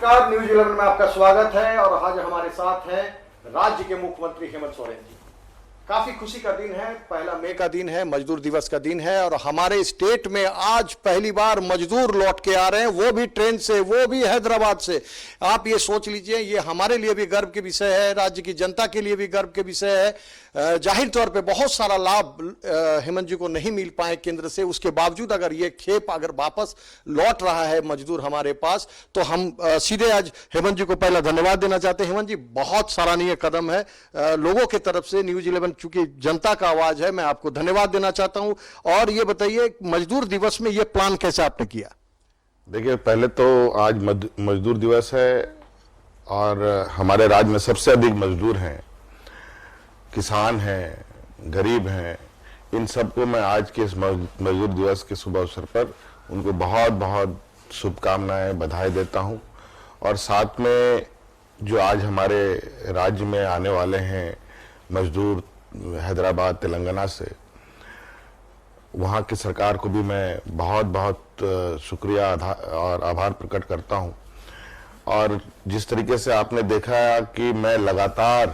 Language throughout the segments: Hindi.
नमस्कार, न्यूज 11 में आपका स्वागत है। और आज हमारे साथ हैं राज्य के मुख्यमंत्री हेमंत सोरेन जी। काफी खुशी का दिन है, 1 मई का दिन है, मजदूर दिवस का दिन है और हमारे स्टेट में आज पहली बार मजदूर लौट के आ रहे हैं, वो भी ट्रेन से, वो भी हैदराबाद से। आप ये सोच लीजिए, ये हमारे लिए भी गर्व के विषय है, राज्य की जनता के लिए भी गर्व के विषय है। जाहिर तौर पे बहुत सारा लाभ हेमंत जी को नहीं मिल पाए केंद्र से, उसके बावजूद अगर ये खेप अगर वापस लौट रहा है मजदूर हमारे पास, तो हम सीधे आज हेमंत जी को पहला धन्यवाद देना चाहते हैं। हेमंत जी, बहुत सराहनीय कदम है लोगों के तरफ से। न्यूज 11 चूंकि जनता का आवाज है, मैं आपको धन्यवाद देना चाहता हूं। और ये बताइए, मजदूर दिवस में ये प्लान कैसे आपने किया? देखिए, पहले तो आज मजदूर दिवस है और हमारे राज्य में सबसे अधिक मजदूर हैं, किसान हैं, गरीब हैं। इन सबको मैं आज के इस मजदूर दिवस के शुभ अवसर पर उनको बहुत बहुत शुभकामनाएं, बधाई देता हूं। और साथ में जो आज हमारे राज्य में आने वाले हैं मजदूर हैदराबाद, तेलंगाना से, वहाँ की सरकार को भी मैं बहुत बहुत शुक्रिया और आभार प्रकट करता हूँ। और जिस तरीके से आपने देखा कि मैं लगातार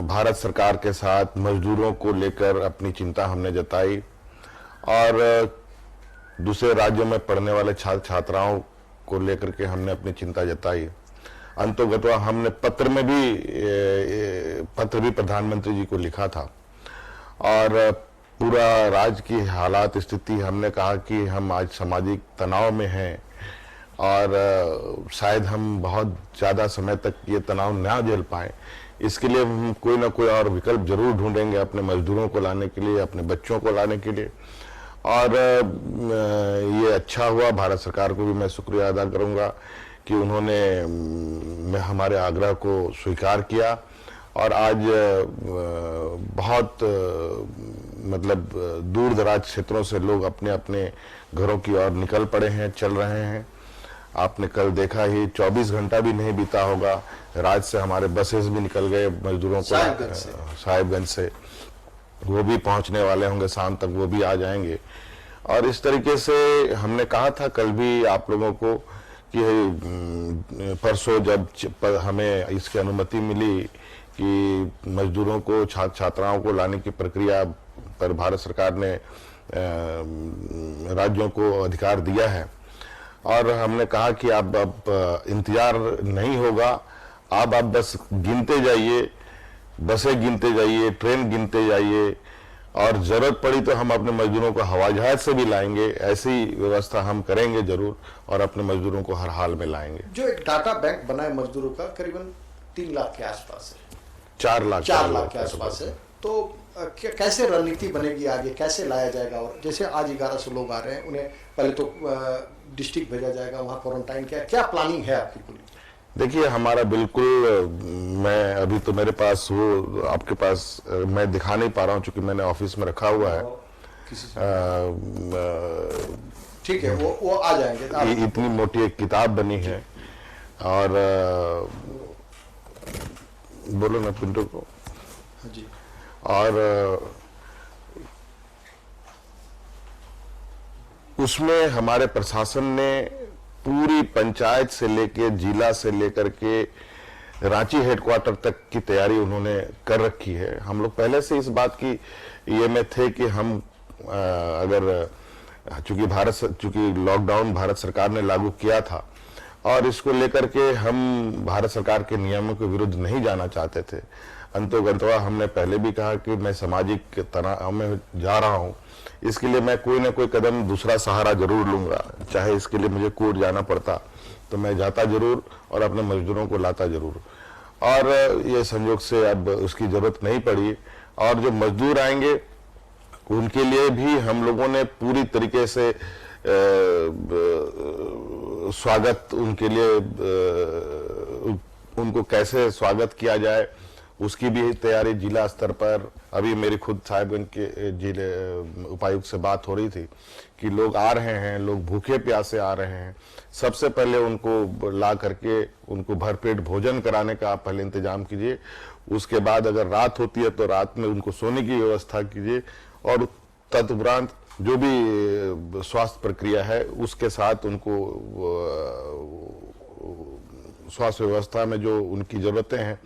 भारत सरकार के साथ मजदूरों को लेकर अपनी चिंता हमने जताई और दूसरे राज्यों में पढ़ने वाले छात्र छात्राओं को लेकर के हमने अपनी चिंता जताई। अंतोगत्वा हमने पत्र भी प्रधानमंत्री जी को लिखा था और पूरा राज्य की हालात स्थिति हमने कहा कि हम आज सामाजिक तनाव में हैं और शायद हम बहुत ज़्यादा समय तक ये तनाव ना झेल पाए। इसके लिए हम कोई ना कोई और विकल्प जरूर ढूंढेंगे अपने मजदूरों को लाने के लिए, अपने बच्चों को लाने के लिए। और ये अच्छा हुआ, भारत सरकार को भी मैं शुक्रिया अदा करूंगा कि उन्होंने हमारे आग्रह को स्वीकार किया और आज बहुत मतलब दूर दराज क्षेत्रों से लोग अपने अपने घरों की ओर निकल पड़े हैं, चल रहे हैं। आपने कल देखा ही 24 घंटा भी नहीं बीता होगा, राज्य से हमारे बसेस भी निकल गए मजदूरों को साहिबगंज से, वो भी पहुंचने वाले होंगे शाम तक, वो भी आ जाएंगे। और इस तरीके से हमने कहा था कल भी आप लोगों को कि परसों जब हमें इसकी अनुमति मिली कि मजदूरों को, छात्र छात्राओं को लाने की प्रक्रिया पर भारत सरकार ने राज्यों को अधिकार दिया है और हमने कहा कि अब इंतजार नहीं होगा, आप बस गिनते जाइए, बसें गिनते जाइए, ट्रेन गिनते जाइए और जरूरत पड़ी तो हम अपने मजदूरों को हवाई जहाज से भी लाएंगे। ऐसी व्यवस्था हम करेंगे जरूर और अपने मजदूरों को हर हाल में लाएंगे। जो एक डाटा बैंक बना है मजदूरों का, करीबन 3 लाख के आसपास है, 4 लाख के आसपास है। तो कैसे रणनीति बनेगी आगे, कैसे लाया जाएगा? और जैसे आज 1100 लोग आ रहे हैं, उन्हें पहले तो डिस्ट्रिक्ट भेजा जाएगा, वहाँ क्वारंटाइन क्या प्लानिंग है आपकी पूरी? देखिए, हमारा बिल्कुल, मैं अभी तो मेरे पास वो आपके पास मैं दिखा नहीं पा रहा हूँ क्योंकि मैंने ऑफिस में रखा हुआ है। ठीक है, वो आ जाएंगे। इतनी मोटी एक किताब बनी है और बोलो ना पिंटू को जी। और उसमें हमारे प्रशासन ने पूरी पंचायत से लेके, जिला से लेकर के रांची हेडक्वार्टर तक की तैयारी उन्होंने कर रखी है। हम लोग पहले से इस बात की ये में थे कि हम अगर चूंकि लॉकडाउन भारत सरकार ने लागू किया था और इसको लेकर के हम भारत सरकार के नियमों के विरुद्ध नहीं जाना चाहते थे। अंतोगत्वा हमने पहले भी कहा कि मैं सामाजिक तनाव में जा रहा हूं, इसके लिए मैं कोई ना कोई कदम, दूसरा सहारा जरूर लूंगा, चाहे इसके लिए मुझे कोर्ट जाना पड़ता तो मैं जाता जरूर और अपने मजदूरों को लाता जरूर। और ये संयोग से अब उसकी जरूरत नहीं पड़ी और जो मजदूर आएंगे उनके लिए भी हम लोगों ने पूरी तरीके से स्वागत, उनके लिए उनको कैसे स्वागत किया जाए उसकी भी तैयारी जिला स्तर पर। अभी मेरी खुद साहिबगंज के जिले उपायुक्त से बात हो रही थी कि लोग आ रहे हैं, लोग भूखे प्यासे आ रहे हैं, सबसे पहले उनको ला करके उनको भरपेट भोजन कराने का आप पहले इंतजाम कीजिए। उसके बाद अगर रात होती है तो रात में उनको सोने की व्यवस्था कीजिए और तदुपरांत जो भी स्वास्थ्य प्रक्रिया है उसके साथ उनको स्वास्थ्य व्यवस्था में जो उनकी ज़रूरतें हैं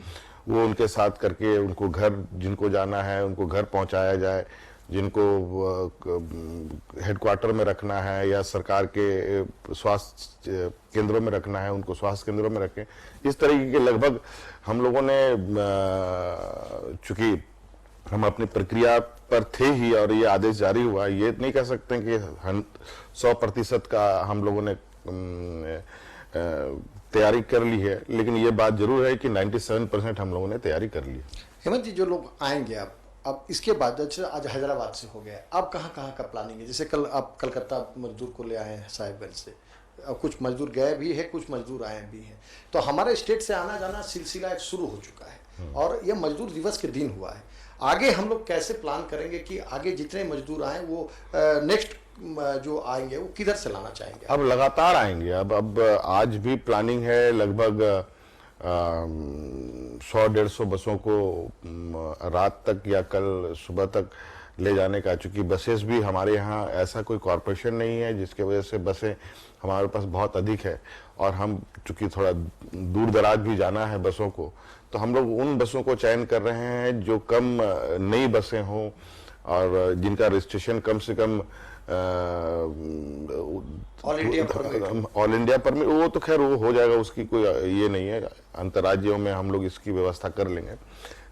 वो उनके साथ करके उनको घर जिनको जाना है उनको घर पहुंचाया जाए, जिनको हेडक्वार्टर में रखना है या सरकार के स्वास्थ्य केंद्रों में रखना है उनको स्वास्थ्य केंद्रों में रखें। इस तरीके के लगभग हम लोगों ने, चूंकि हम अपनी प्रक्रिया पर थे ही और ये आदेश जारी हुआ, ये नहीं कह सकते कि 100% का हम लोगों ने तैयारी कर ली है, लेकिन ये बात जरूर है कि 97% हम लोगों ने तैयारी कर ली है। हेमंत जी, जो लोग आएंगे अब इसके बाद, जैसे आज हैदराबाद से हो गया, अब कहाँ कहाँ का प्लानिंग है? जैसे कल आप कलकत्ता मजदूर को ले आए हैं साहिबगंज से, अब कुछ मजदूर गए भी है, कुछ मजदूर आए भी हैं, तो हमारे स्टेट से आना जाना सिलसिला एक शुरू हो चुका है और यह मजदूर दिवस के दिन हुआ है। आगे हम लोग कैसे प्लान करेंगे कि आगे जितने मजदूर आए वो नेक्स्ट जो आएंगे वो किधर से लाना चाहेंगे? अब लगातार आएंगे। अब आज भी प्लानिंग है लगभग 100-150 बसों को रात तक या कल सुबह तक ले जाने का। चूंकि बसेस भी हमारे यहाँ ऐसा कोई कॉरपोरेशन नहीं है जिसके वजह से बसें हमारे पास बहुत अधिक है, और हम चूंकि थोड़ा दूर दराज भी जाना है बसों को, तो हम लोग उन बसों को चयन कर रहे हैं जो कम नई बसें हों और जिनका रजिस्ट्रेशन कम से कम ऑल इंडिया परमिट। वो तो खैर वो हो जाएगा, उसकी कोई ये नहीं है, अंतर्राज्यों में हम लोग इसकी व्यवस्था कर लेंगे।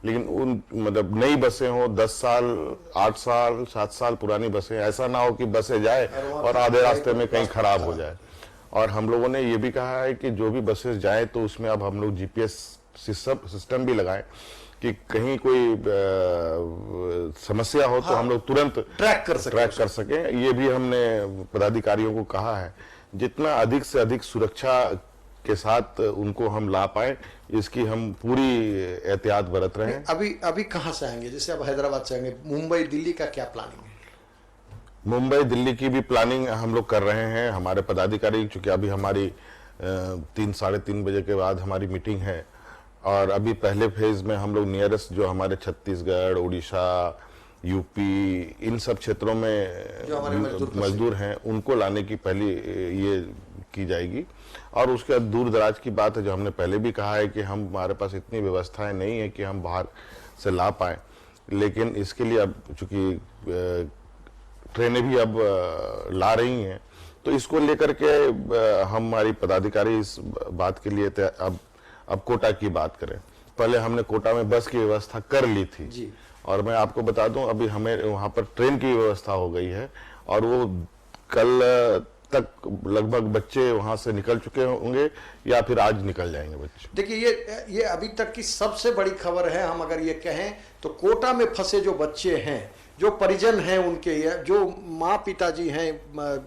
लेकिन उन मतलब नई बसें हो, 10 साल 8 साल 7 साल पुरानी बसें, ऐसा ना हो कि बसें जाए और आधे रास्ते में कहीं खराब हो जाए। और हम लोगों ने ये भी कहा है कि जो भी बसेस जाए तो उसमें अब हम लोग जीपीएस सिस्टम भी लगाएं कि कहीं कोई समस्या हो तो हम लोग तुरंत ट्रैक कर सकें। ये भी हमने पदाधिकारियों को कहा है, जितना अधिक से अधिक सुरक्षा के साथ उनको हम ला पाए इसकी हम पूरी एहतियात बरत रहे हैं। अभी कहाँ से आएंगे? जैसे अब हैदराबाद से आएंगे, मुंबई दिल्ली का क्या प्लानिंग है? मुंबई दिल्ली की भी प्लानिंग हम लोग कर रहे हैं। हमारे पदाधिकारी, चूंकि अभी हमारी 3-3:30 बजे के बाद हमारी मीटिंग है, और अभी पहले फेज में हम लोग नियरेस्ट जो हमारे छत्तीसगढ़, उड़ीसा, यूपी, इन सब क्षेत्रों में जो हमारे मजदूर हैं उनको लाने की पहली ये की जाएगी। और उसके बाद दूर दराज की बात है, जो हमने पहले भी कहा है कि हमारे पास इतनी व्यवस्थाएं नहीं है कि हम बाहर से ला पाए, लेकिन इसके लिए अब चूंकि ट्रेनें भी अब ला रही हैं, तो इसको लेकर के हमारी पदाधिकारी इस बात के लिए अब कोटा की बात करें। पहले हमने कोटा में बस की व्यवस्था कर ली थी जी। और मैं आपको बता दूं अभी हमें वहां पर ट्रेन की व्यवस्था हो गई है, और वो कल तक लगभग बच्चे वहां से निकल चुके होंगे या फिर आज निकल जाएंगे बच्चे। देखिए, ये अभी तक की सबसे बड़ी खबर है। हम अगर ये कहें तो कोटा में फंसे जो बच्चे हैं, जो परिजन हैं उनके, जो माँ पिताजी हैं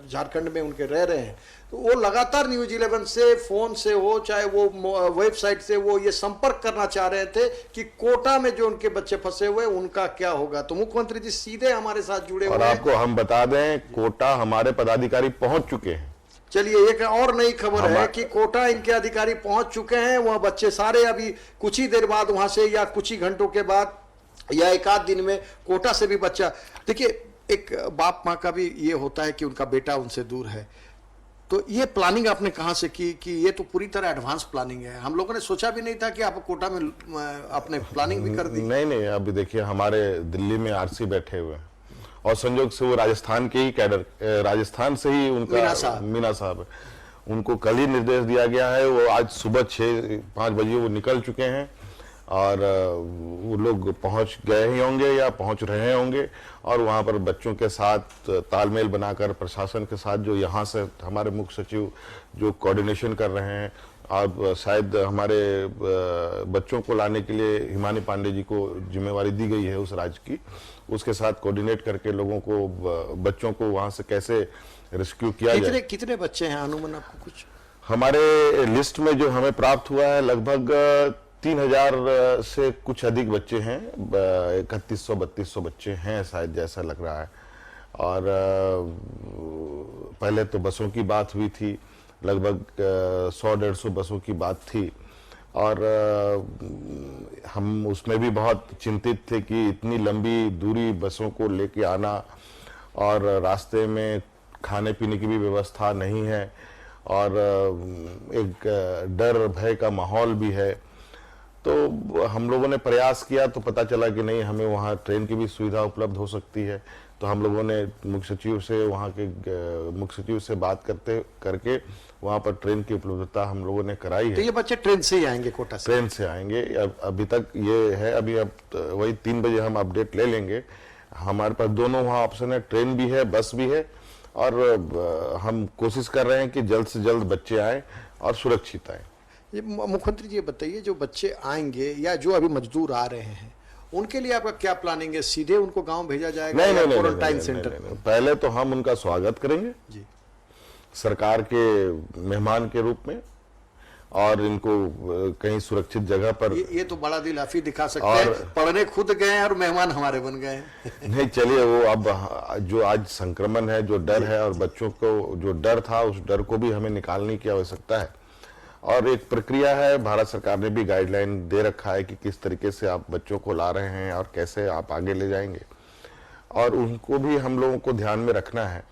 झारखंड में उनके रह रहे हैं, तो वो लगातार न्यूज़ 11 से फोन से हो चाहे वो वेबसाइट से वो ये संपर्क करना चाह रहे थे कि कोटा में जो उनके बच्चे फंसे हुए उनका क्या होगा। तो मुख्यमंत्री जी सीधे हमारे साथ जुड़े हुए हैं। और आपको हम बता दें, कोटा हमारे पदाधिकारी पहुंच चुके हैं। चलिए, एक और नई खबर है कि कोटा इनके अधिकारी पहुंच चुके हैं। वह बच्चे सारे अभी कुछ ही देर बाद वहां से या कुछ ही घंटों के बाद या एक आध दिन में कोटा से भी बच्चा। देखिए, एक बाप माँ का भी ये होता है कि उनका बेटा उनसे दूर है, तो ये प्लानिंग आपने कहाँ से की कि ये तो पूरी तरह एडवांस प्लानिंग है? हम लोगों ने सोचा भी नहीं था कि आप कोटा में आपने प्लानिंग भी कर दी। नहीं, अभी देखिए हमारे दिल्ली में आरसी बैठे हुए हैं और संयोग से वो राजस्थान के ही कैडर, राजस्थान से ही उनका मीना साहब है, उनको कल ही निर्देश दिया गया है। वो आज सुबह 6-5 बजे वो निकल चुके हैं और वो लोग पहुंच गए ही होंगे या पहुंच रहे होंगे, और वहां पर बच्चों के साथ तालमेल बनाकर प्रशासन के साथ, जो यहाँ से हमारे मुख्य सचिव जो कोऑर्डिनेशन कर रहे हैं, और शायद हमारे बच्चों को लाने के लिए हिमानी पांडे जी को जिम्मेवारी दी गई है उस राज्य की, उसके साथ कोऑर्डिनेट करके लोगों को, बच्चों को वहां से कैसे रेस्क्यू किया जाए। कितने बच्चे हैं अनुमान आपको कुछ? हमारे लिस्ट में जो हमें प्राप्त हुआ है लगभग 3000 से कुछ अधिक बच्चे हैं, 3100-3200 बच्चे हैं शायद, जैसा लग रहा है। और पहले तो बसों की बात हुई थी, लगभग 100-150 बसों की बात थी, और हम उसमें भी बहुत चिंतित थे कि इतनी लंबी दूरी बसों को लेके आना, और रास्ते में खाने पीने की भी व्यवस्था नहीं है, और एक डर भय का माहौल भी है। तो हम लोगों ने प्रयास किया तो पता चला कि नहीं, हमें वहाँ ट्रेन की भी सुविधा उपलब्ध हो सकती है। तो हम लोगों ने मुख्य सचिव से, वहाँ के मुख्य सचिव से बात करके वहाँ पर ट्रेन की उपलब्धता हम लोगों ने कराई है। तो ये बच्चे ट्रेन से ही आएंगे कोटा से? ट्रेन से आएंगे। अभी तक ये है, अभी अब वही 3 बजे हम अपडेट ले लेंगे। हमारे पास दोनों वहाँ ऑप्शन है, ट्रेन भी है, बस भी है, और हम कोशिश कर रहे हैं कि जल्द से जल्द बच्चे आए और सुरक्षित आए। ये मुख्यमंत्री जी, ये बताइए, जो बच्चे आएंगे या जो अभी मजदूर आ रहे हैं, उनके लिए आपका क्या प्लानिंग है? सीधे उनको गांव भेजा जाएगा या क्वारंटाइन सेंटर? पहले तो हम उनका स्वागत करेंगे जी, सरकार के मेहमान के रूप में, और इनको कहीं सुरक्षित जगह पर। ये तो बड़ा दिल आप ही दिखा सकते हैं, पढ़ने खुद गए हैं और मेहमान हमारे बन गए हैं। नहीं, चलिए, वो अब जो आज संक्रमण है, जो डर है, और बच्चों को जो डर था, उस डर को भी हमें निकालने की आवश्यकता है। और एक प्रक्रिया है, भारत सरकार ने भी गाइडलाइन दे रखा है कि किस तरीके से आप बच्चों को ला रहे हैं और कैसे आप आगे ले जाएंगे, और उनको भी हम लोगों को ध्यान में रखना है।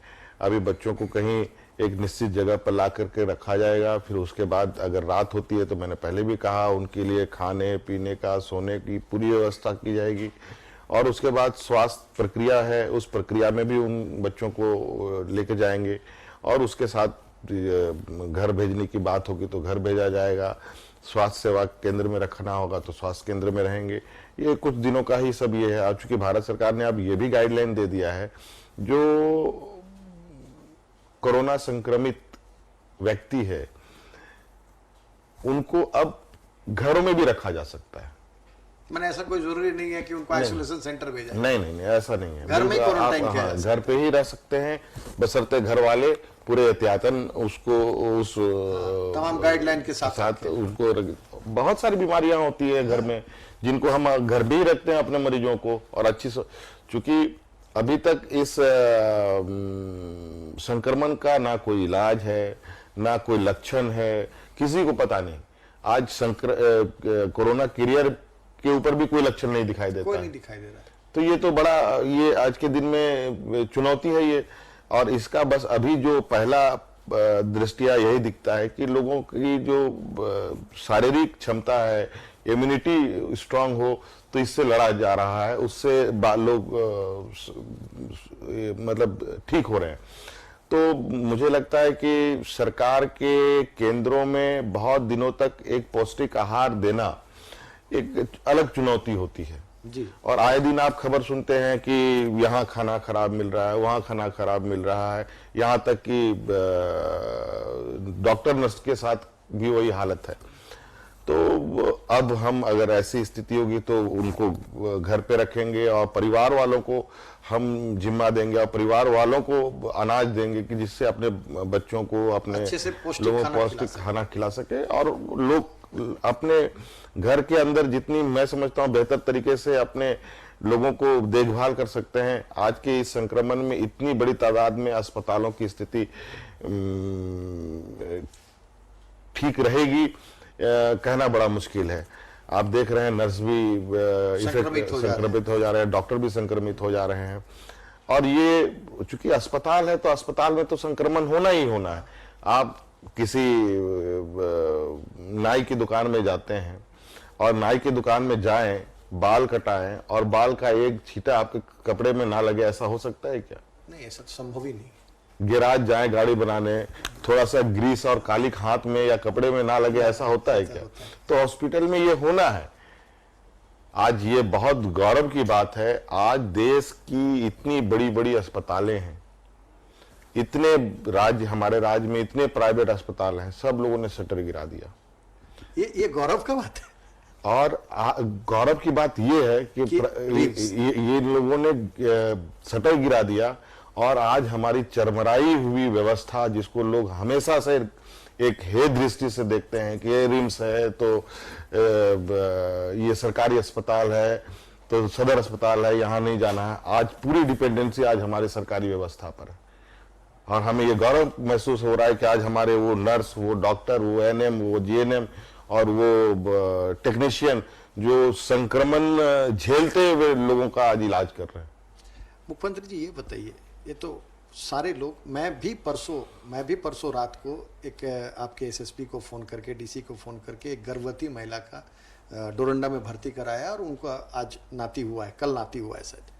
अभी बच्चों को कहीं एक निश्चित जगह पर ला करके रखा जाएगा, फिर उसके बाद अगर रात होती है तो मैंने पहले भी कहा, उनके लिए खाने पीने का, सोने की पूरी व्यवस्था की जाएगी। और उसके बाद स्वास्थ्य प्रक्रिया है, उस प्रक्रिया में भी उन बच्चों को लेके जाएंगे, और उसके साथ घर भेजने की बात होगी तो घर भेजा जाएगा। स्वास्थ्य सेवा केंद्र में रखना होगा तो स्वास्थ्य केंद्र में रहेंगे। ये कुछ दिनों का ही सब ये है। चूंकि भारत सरकार ने अब ये भी गाइडलाइन दे दिया है, जो कोरोना संक्रमित व्यक्ति है उनको अब घरों में भी रखा जा सकता है। मैंने ऐसा कोई जरूरी नहीं है कि उनको आइसोलेशन सेंटर भेजा? नहीं, ऐसा नहीं है। घर में क्वारंटाइन किया है? घर पे ही रह सकते हैं, बशर्ते घर वाले पूरे एहतियातन उसको उस तमाम गाइडलाइन के साथ उनको। बहुत सारी बीमारियां होती है घर में, जिनको हम घर भी रखते हैं अपने मरीजों को। और अच्छी, चूंकि अभी तक इस संक्रमण का ना कोई इलाज है, ना कोई लक्षण है, किसी को पता नहीं। आज कोरोना कैरियर के ऊपर भी कोई लक्षण नहीं दिखाई देता, कोई नहीं दिखाई दे रहा। तो ये तो बड़ा, ये आज के दिन में चुनौती है ये। और इसका बस अभी जो पहला दृष्टिया यही दिखता है कि लोगों की जो शारीरिक क्षमता है, इम्यूनिटी स्ट्रांग हो, तो इससे लड़ा जा रहा है, उससे लोग मतलब ठीक हो रहे हैं। तो मुझे लगता है कि सरकार के केंद्रों में बहुत दिनों तक एक पौष्टिक आहार देना एक अलग चुनौती होती है जी। और आए दिन आप खबर सुनते हैं कि यहाँ खाना खराब मिल रहा है, वहाँ खाना खराब मिल रहा है, यहाँ तक कि डॉक्टर नर्स के साथ भी वही हालत है। तो अब हम अगर ऐसी स्थिति होगी तो उनको घर पे रखेंगे और परिवार वालों को हम जिम्मा देंगे और परिवार वालों को अनाज देंगे कि जिससे अपने बच्चों को, अपने लोगों को पौष्टिक खाना खिला सके और लोग अपने घर के अंदर जितनी, मैं समझता हूँ, बेहतर तरीके से अपने लोगों को देखभाल कर सकते हैं। आज के इस संक्रमण में इतनी बड़ी तादाद में अस्पतालों की स्थिति ठीक रहेगी कहना बड़ा मुश्किल है। आप देख रहे हैं नर्स भी संक्रमित हो जा रहे हैं, डॉक्टर भी संक्रमित हो जा रहे हैं। और ये चूंकि अस्पताल है तो अस्पताल में तो संक्रमण होना ही होना है। आप किसी नाई की दुकान में जाते हैं और नाई की दुकान में जाएं, बाल कटाएं और बाल का एक छींटा आपके कपड़े में ना लगे, ऐसा हो सकता है क्या? नहीं, ऐसा तो संभव ही नहीं। गैराज जाएं गाड़ी बनाने, थोड़ा सा ग्रीस और कालिक हाथ में या कपड़े में ना लगे, ऐसा होता है क्या? तो हॉस्पिटल में ये होना है। आज ये बहुत गौरव की बात है, आज देश की इतनी बड़ी बड़ी अस्पतालें हैं, इतने राज्य, हमारे राज्य में इतने प्राइवेट अस्पताल हैं, सब लोगों ने शटर गिरा दिया। ये गौरव का बात है। और गौरव की बात ये है कि ये लोगों ने शटर गिरा दिया और आज हमारी चरमराई हुई व्यवस्था, जिसको लोग हमेशा से एक हे दृष्टि से देखते हैं कि ये रिम्स है तो ये सरकारी अस्पताल है तो सदर अस्पताल है, यहाँ नहीं जाना है, आज पूरी डिपेंडेंसी आज हमारे सरकारी व्यवस्था पर है। और हमें ये गौरव महसूस हो रहा है कि आज हमारे वो नर्स, वो डॉक्टर, वो एनएम, वो जीएनएम और वो टेक्नीशियन जो संक्रमण झेलते हुए लोगों का आज इलाज कर रहे हैं। मुख्यमंत्री जी, ये बताइए, ये तो सारे लोग, मैं भी परसों रात को एक आपके एसएसपी को फ़ोन करके, डीसी को फ़ोन करके एक गर्भवती महिला का डोरंडा में भर्ती कराया और उनका आज नाती हुआ है, कल नाती हुआ है शायद।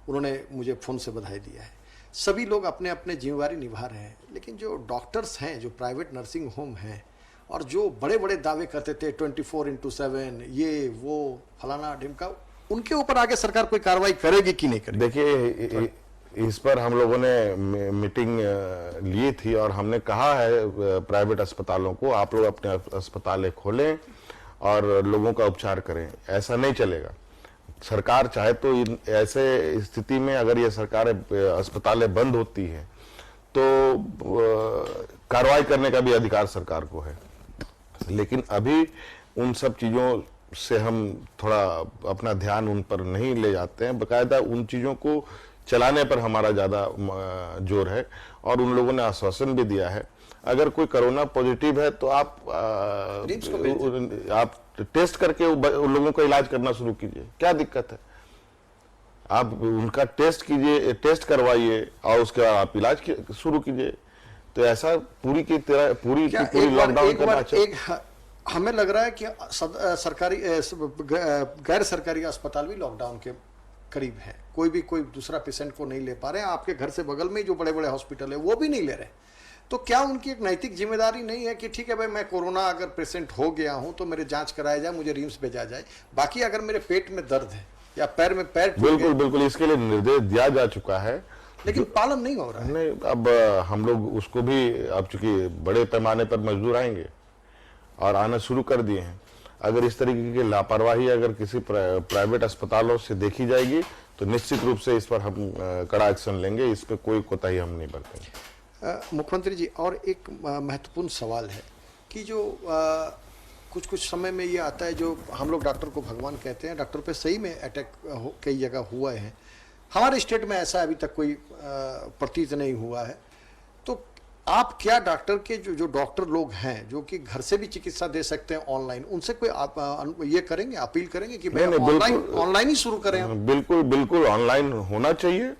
उन्होंने मुझे फ़ोन से बधाई दिया है। सभी लोग अपने अपने जिम्मेवारी निभा रहे हैं, लेकिन जो डॉक्टर्स हैं, जो प्राइवेट नर्सिंग होम हैं और जो बड़े बड़े दावे करते थे 24/7 ये वो फलाना ढिमका, उनके ऊपर आगे सरकार कोई कार्रवाई करेगी कि नहीं करेगी? देखिए, इस पर हम लोगों ने मीटिंग ली थी और हमने कहा है प्राइवेट अस्पतालों को, आप लोग अपने अस्पताल खोलें और लोगों का उपचार करें। ऐसा नहीं चलेगा। सरकार चाहे तो ऐसे स्थिति में अगर ये सरकार अस्पतालें बंद होती है तो कार्रवाई करने का भी अधिकार सरकार को है, लेकिन अभी उन सब चीज़ों से हम थोड़ा अपना ध्यान उन पर नहीं ले जाते हैं। बाकायदा उन चीज़ों को चलाने पर हमारा ज़्यादा जोर है और उन लोगों ने आश्वासन भी दिया है, अगर कोई कोरोना पॉजिटिव है तो आप टेस्ट करके उन लोगों का इलाज करना शुरू कीजिए, क्या दिक्कत है? आप उनका टेस्ट कीजिए, टेस्ट करवाइए और उसके बाद आप इलाज शुरू कीजिए। तो ऐसा पूरी लॉकडाउन करना चाहिए। हमें लग रहा है कि सरकारी गैर सरकारी अस्पताल भी लॉकडाउन के करीब है, कोई दूसरा पेशेंट को नहीं ले पा रहे हैं। आपके घर से बगल में जो बड़े बड़े हॉस्पिटल है वो भी नहीं ले रहे। तो क्या उनकी एक नैतिक जिम्मेदारी नहीं है कि ठीक है भाई, मैं कोरोना अगर पेशेंट हो गया हूं तो मेरे जांच कराया जाए, मुझे रिम्स भेजा जाए, बाकी अगर मेरे पेट में दर्द है या पैर में पैर बिल्कुल इसके लिए निर्देश दिया जा चुका है, लेकिन पालन नहीं हो रहा है। नहीं, अब हम लोग उसको भी, अब चूंकि बड़े पैमाने पर मजदूर आएंगे और आना शुरू कर दिए हैं, अगर इस तरीके की लापरवाही अगर किसी प्राइवेट अस्पतालों से देखी जाएगी तो निश्चित रूप से इस पर हम कड़ा एक्शन लेंगे, इस पर कोई कोताही हम नहीं बरतेंगे। मुख्यमंत्री जी, और एक महत्वपूर्ण सवाल है कि जो कुछ समय में ये आता है, जो हम लोग डॉक्टर को भगवान कहते हैं, डॉक्टर पे सही में अटैक कई जगह हुआ है। हमारे स्टेट में ऐसा अभी तक कोई प्रतीत नहीं हुआ है। तो आप क्या डॉक्टर के जो डॉक्टर लोग हैं जो कि घर से भी चिकित्सा दे सकते हैं ऑनलाइन, उनसे कोई आप ये करेंगे, अपील करेंगे कि भाई ऑनलाइन ही शुरू करें? बिल्कुल ऑनलाइन होना चाहिए।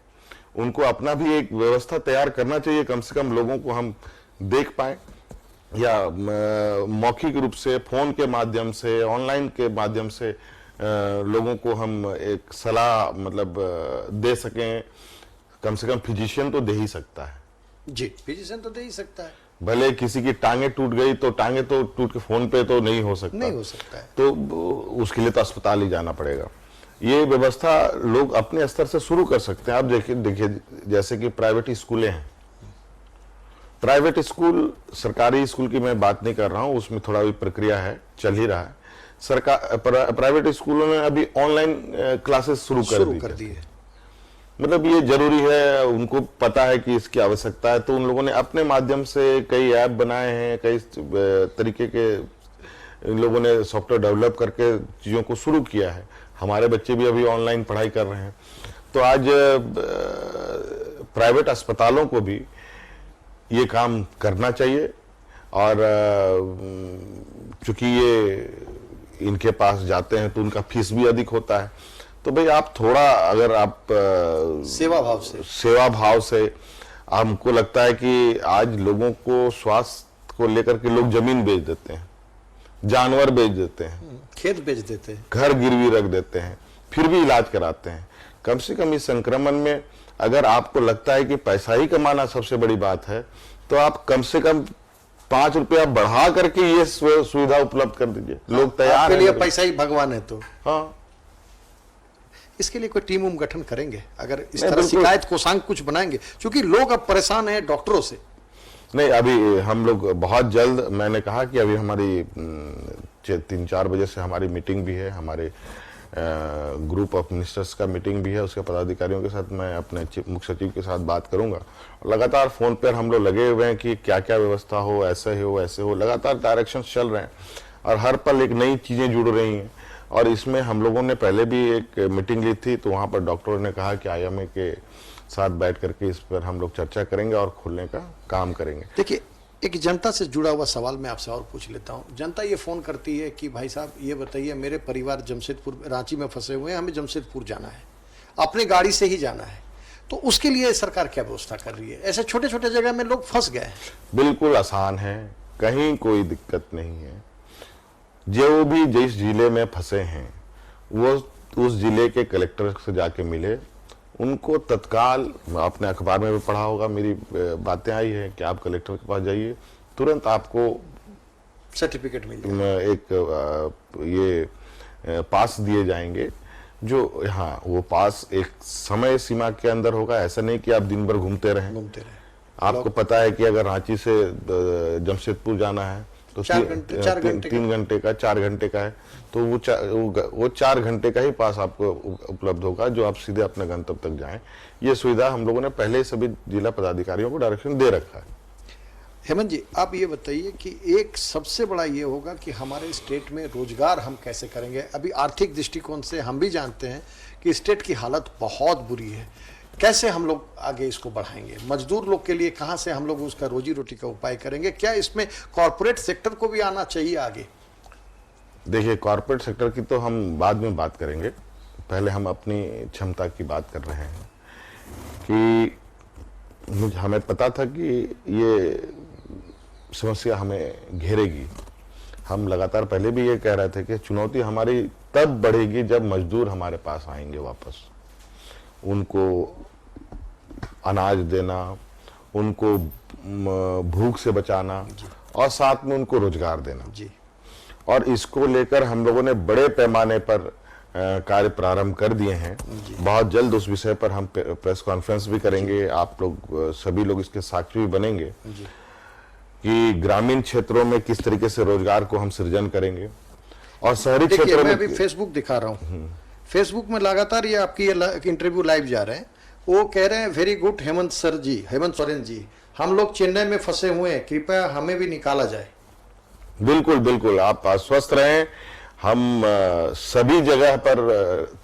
उनको अपना भी एक व्यवस्था तैयार करना चाहिए, कम से कम लोगों को हम देख पाए, या मौखिक रूप से फोन के माध्यम से, ऑनलाइन के माध्यम से लोगों को हम एक सलाह मतलब दे सकें। कम से कम फिजिशियन तो दे ही सकता है जी, फिजिशियन तो दे ही सकता है। भले किसी की टांगे टूट गई तो टांगे तो टूट के फोन पे तो नहीं हो सकता है, तो उसके लिए तो अस्पताल ही जाना पड़ेगा। ये व्यवस्था लोग अपने स्तर से शुरू कर सकते हैं। आप देखिए जैसे कि प्राइवेट स्कूलें हैं, प्राइवेट स्कूल, सरकारी स्कूल की मैं बात नहीं कर रहा हूं, उसमें थोड़ा भी प्रक्रिया है, चल ही रहा है। प्राइवेट स्कूलों ने अभी ऑनलाइन क्लासेस शुरू कर दी है। मतलब ये जरूरी है, उनको पता है कि इसकी आवश्यकता है, तो उन लोगों ने अपने माध्यम से कई ऐप बनाए हैं, कई तरीके के इन लोगों ने सॉफ्टवेयर डेवलप करके चीज़ों को शुरू किया है। हमारे बच्चे भी अभी ऑनलाइन पढ़ाई कर रहे हैं। तो आज प्राइवेट अस्पतालों को भी ये काम करना चाहिए, और चूंकि ये इनके पास जाते हैं तो उनका फीस भी अधिक होता है, तो भाई आप थोड़ा, अगर आप सेवा भाव से हमको लगता है कि आज लोगों को स्वास्थ्य को लेकर के लोग जमीन बेच देते हैं, जानवर बेच देते हैं, खेत बेच देते हैं, घर गिरवी रख देते हैं, फिर भी इलाज कराते हैं। कम से कम इस संक्रमण में अगर आपको लगता है कि पैसा ही कमाना सबसे बड़ी बात है, तो आप कम से कम 5 रुपया बढ़ा करके ये सुविधा उपलब्ध कर दीजिए। लोग तैयार हैं, पैसा ही भगवान है। तो हाँ, इसके लिए कोई टीम गठन करेंगे, अगर इस तरह शिकायत कोषांग कुछ बनाएंगे, क्योंकि लोग अब परेशान हैं डॉक्टरों से। नहीं, अभी हम लोग बहुत जल्द, मैंने कहा कि अभी हमारी 3-4 बजे से हमारी मीटिंग भी है, हमारे ग्रुप ऑफ मिनिस्टर्स का मीटिंग भी है, उसके पदाधिकारियों के साथ मैं अपने मुख्य सचिव के साथ बात करूंगा। लगातार फोन पर हम लोग लगे हुए हैं कि क्या क्या व्यवस्था हो, ऐसे हो ऐसे हो, लगातार डायरेक्शन चल रहे हैं और हर पल एक नई चीजें जुड़ रही हैं। और इसमें हम लोगों ने पहले भी एक मीटिंग ली थी, तो वहाँ पर डॉक्टरों ने कहा कि IMA के साथ बैठ करके इस पर हम लोग चर्चा करेंगे और खोलने का काम करेंगे। देखिए, एक जनता से जुड़ा हुआ सवाल मैं आपसे और पूछ लेता हूँ। जनता ये फ़ोन करती है कि भाई साहब ये बताइए, मेरे परिवार जमशेदपुर, रांची में फंसे हुए हैं, हमें जमशेदपुर जाना है, अपने गाड़ी से ही जाना है, तो उसके लिए सरकार क्या व्यवस्था कर रही है? ऐसे छोटे छोटे जगह में लोग फंस गए हैं। बिल्कुल आसान है, कहीं कोई दिक्कत नहीं है। जो भी जिस जिले में फंसे हैं वो उस जिले के कलेक्टर से जाके मिले, उनको तत्काल, आपने अखबार में भी पढ़ा होगा, मेरी बातें आई है कि आप कलेक्टर के पास जाइए, तुरंत आपको सर्टिफिकेट मिल जाएगा। एक ये पास दिए जाएंगे। जो हाँ, वो पास एक समय सीमा के अंदर होगा, ऐसा नहीं कि आप दिन भर घूमते रहें। आपको पता है कि अगर रांची से जमशेदपुर जाना है तो 3 घंटे का, 4 घंटे का है, तो वो 4 घंटे का ही पास आपको उपलब्ध होगा, जो आप सीधे अपने गंतव्य तक जाएं। ये सुविधा हम लोगों ने पहले ही सभी जिला पदाधिकारियों को डायरेक्शन दे रखा है। हेमंत जी, आप ये बताइए कि एक सबसे बड़ा ये होगा कि हमारे स्टेट में रोजगार हम कैसे करेंगे। अभी आर्थिक दृष्टिकोण से हम भी जानते हैं कि स्टेट की हालत बहुत बुरी है। कैसे हम लोग आगे इसको बढ़ाएंगे? मजदूर लोग के लिए कहाँ से हम लोग उसका रोजी रोटी का उपाय करेंगे? क्या इसमें कॉरपोरेट सेक्टर को भी आना चाहिए आगे? देखिए, कॉरपोरेट सेक्टर की तो हम बाद में बात करेंगे, पहले हम अपनी क्षमता की बात कर रहे हैं कि हमें पता था कि ये समस्या हमें घेरेगी। हम लगातार पहले भी ये कह रहे थे कि चुनौती हमारी तब बढ़ेगी जब मजदूर हमारे पास आएंगे वापस। उनको अनाज देना, उनको भूख से बचाना और साथ में उनको रोजगार देना जी। और इसको लेकर हम लोगों ने बड़े पैमाने पर कार्य प्रारंभ कर दिए हैं। बहुत जल्द उस विषय पर हम प्रेस कॉन्फ्रेंस भी करेंगे, आप लोग सभी लोग इसके साक्षी भी बनेंगे कि ग्रामीण क्षेत्रों में किस तरीके से रोजगार को हम सृजन करेंगे और शहरी क्षेत्रों में। अभी फेसबुक दिखा रहा हूँ, फेसबुक में लगातार ये आपकी इंटरव्यू लाइव जा रहे हैं। वो कह रहे हैं, वेरी गुड हेमंत सर जी, हेमंत सोरेन जी, हम लोग चेन्नई में फंसे हुए हैं, कृपया हमें भी निकाला जाए। बिल्कुल बिल्कुल, आप स्वस्थ रहें। हम सभी जगह पर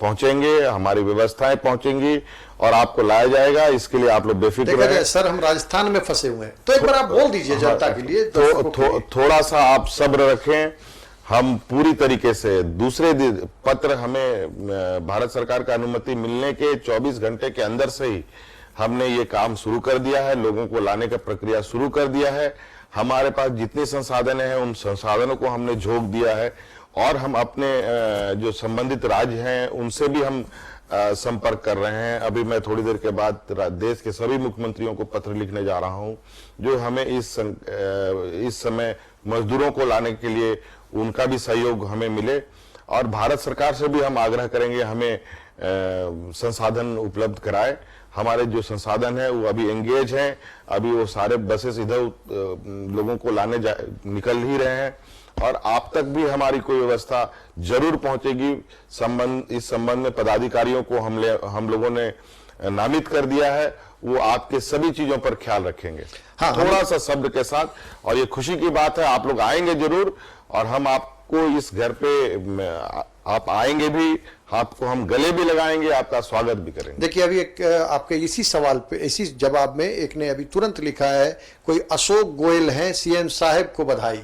पहुंचेंगे, हमारी व्यवस्थाएं पहुंचेंगी और आपको लाया जाएगा। इसके लिए आप लोग बेफिक्र रहें। सर, हम राजस्थान में फंसे हुए हैं, तो एक बार आप बोल दीजिए जनता के लिए। थोड़ा सा आप सब्र रखें। हम पूरी तरीके से दूसरे पत्र हमें भारत सरकार का अनुमति मिलने के 24 घंटे के अंदर से ही हमने ये काम शुरू कर दिया है, लोगों को लाने का प्रक्रिया शुरू कर दिया है। हमारे पास जितने संसाधन हैं उन संसाधनों को हमने झोंक दिया है और हम अपने जो संबंधित राज्य हैं उनसे भी हम संपर्क कर रहे हैं। अभी मैं थोड़ी देर के बाद देश के सभी मुख्यमंत्रियों को पत्र लिखने जा रहा हूं, जो हमें इस समय मजदूरों को लाने के लिए उनका भी सहयोग हमें मिले और भारत सरकार से भी हम आग्रह करेंगे हमें संसाधन उपलब्ध कराए। हमारे जो संसाधन है वो अभी एंगेज हैं, अभी वो सारे बसेस इधर लोगों को लाने निकल ही रहे हैं और आप तक भी हमारी कोई व्यवस्था जरूर पहुंचेगी। इस संबंध में पदाधिकारियों को हम लोगों ने नामित कर दिया है, वो आपके सभी चीजों पर ख्याल रखेंगे। हाँ, थोड़ा सा सब्र के साथ, और ये खुशी की बात है आप लोग आएंगे जरूर और हम आपको इस घर पे आप आएंगे भी, आपको हम गले भी लगाएंगे, आपका स्वागत भी करेंगे। देखिए, अभी एक आपके इसी सवाल पे, इसी जवाब में एक ने अभी तुरंत लिखा है, कोई अशोक गोयल है, सीएम साहब को बधाई।